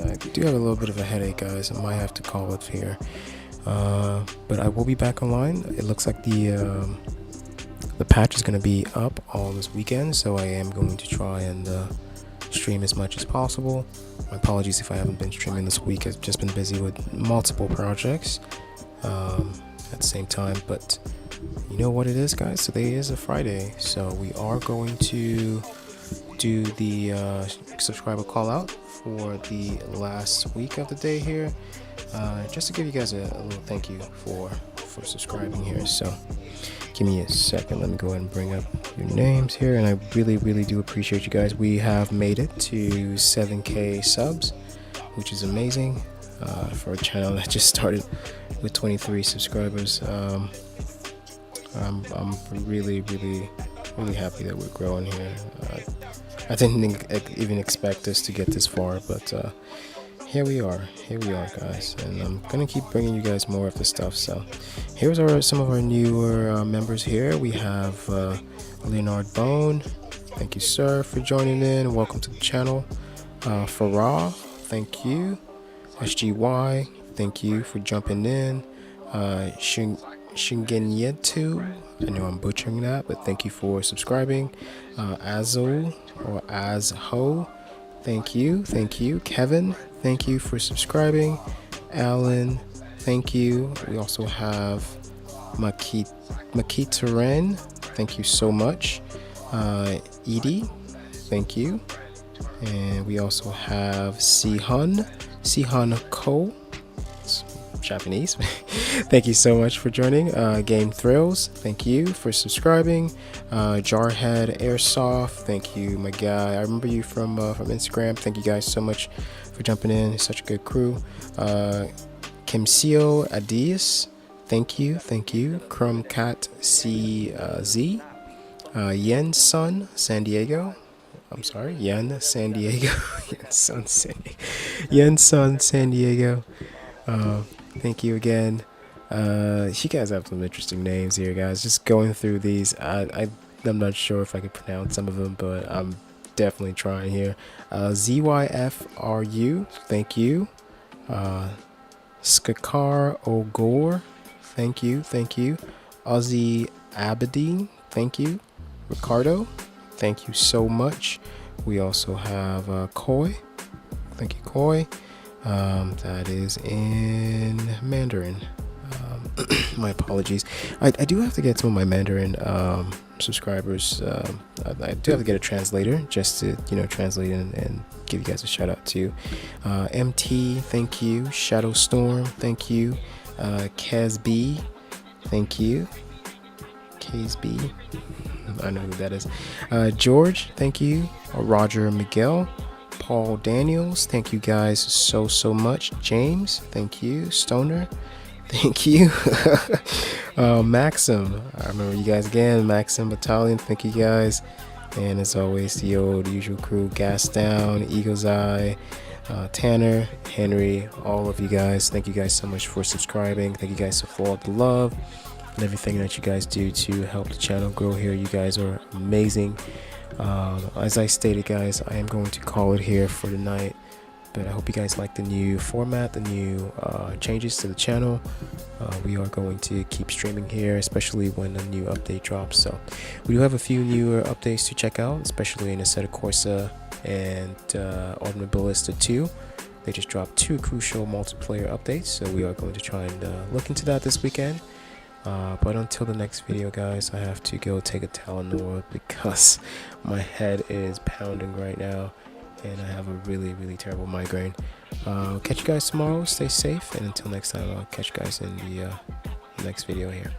I do have a little bit of a headache, guys. I might have to call it here. But I will be back online. It looks like the patch is going to be up all this weekend, so I am going to try and stream as much as possible. My apologies if I haven't been streaming this week. I've just been busy with multiple projects at the same time, but you know what it is, guys? Today is a Friday, so we are going to do the subscriber call out for the last week of the day here, just to give you guys a little thank you for subscribing here. So give me a second, let me go ahead and bring up your names here, and I really do appreciate you guys. We have made it to 7K subs, which is amazing for a channel that just started with 23 subscribers. I'm really happy that we're growing here. I didn't even expect us to get this far, but here we are, guys, and I'm gonna keep bringing you guys more of the stuff. So here's some of our newer members here. We have Leonard Bone, thank you, sir, for joining in. Welcome to the channel. Farah, thank you. SGY, thank you for jumping in. Shingenyetu, I know I'm butchering that, but thank you for subscribing. Azul or Azho, thank you. Kevin, thank you for subscribing. Alan, thank you. We also have Makitaren, thank you so much. Edie, thank you. And we also have Sihan Ko, Japanese. Thank you so much for joining. Game Thrills, thank you for subscribing. Jarhead Airsoft, thank you, my guy. I remember you from Instagram. Thank you guys so much for jumping in. It's such a good crew. Kimsio Adias, thank you. Chromcat CZ, Yen Sun San Diego. I'm sorry, Yen San Diego. Yen Sun San Diego. Thank you again. You guys have some interesting names here, guys. Just going through these, I'm not sure if I can pronounce some of them, but I'm definitely trying here. ZYFRU, thank you. Skakar Ogor, thank you. Ozzy Abedin, thank you. Ricardo, thank you so much. We also have Koi, thank you, Koi. That is in Mandarin. My apologies. I do have to get some of my Mandarin subscribers. I do have to get a translator just to translate and give you guys a shout out to. MT, thank you. Shadowstorm, thank you. Kazb, thank you. Kazb, I know who that is. George, thank you. Roger Miguel. Paul Daniels, thank you guys so much. James, thank you. Stoner, thank you. Maxim, I remember you guys again. Maxim Battalion, thank you guys. And as always, the usual crew: Gas Down, Eagle's Eye, Tanner, Henry, all of you guys. Thank you guys so much for subscribing. Thank you guys for all the love and everything that you guys do to help the channel grow here. You guys are amazing. As I stated, guys, I am going to call it here for tonight, but I hope you guys like the new format, the new changes to the channel. We are going to keep streaming here, especially when a new update drops. So we do have a few newer updates to check out, especially in Assetto Corsa and Automobilista 2. They just dropped 2 crucial multiplayer updates, so we are going to try and look into that this weekend. But until the next video, guys, I have to go take a Tylenol because my head is pounding right now and I have a really terrible migraine. Catch you guys tomorrow. Stay safe, and until next time, I'll catch you guys in the next video here.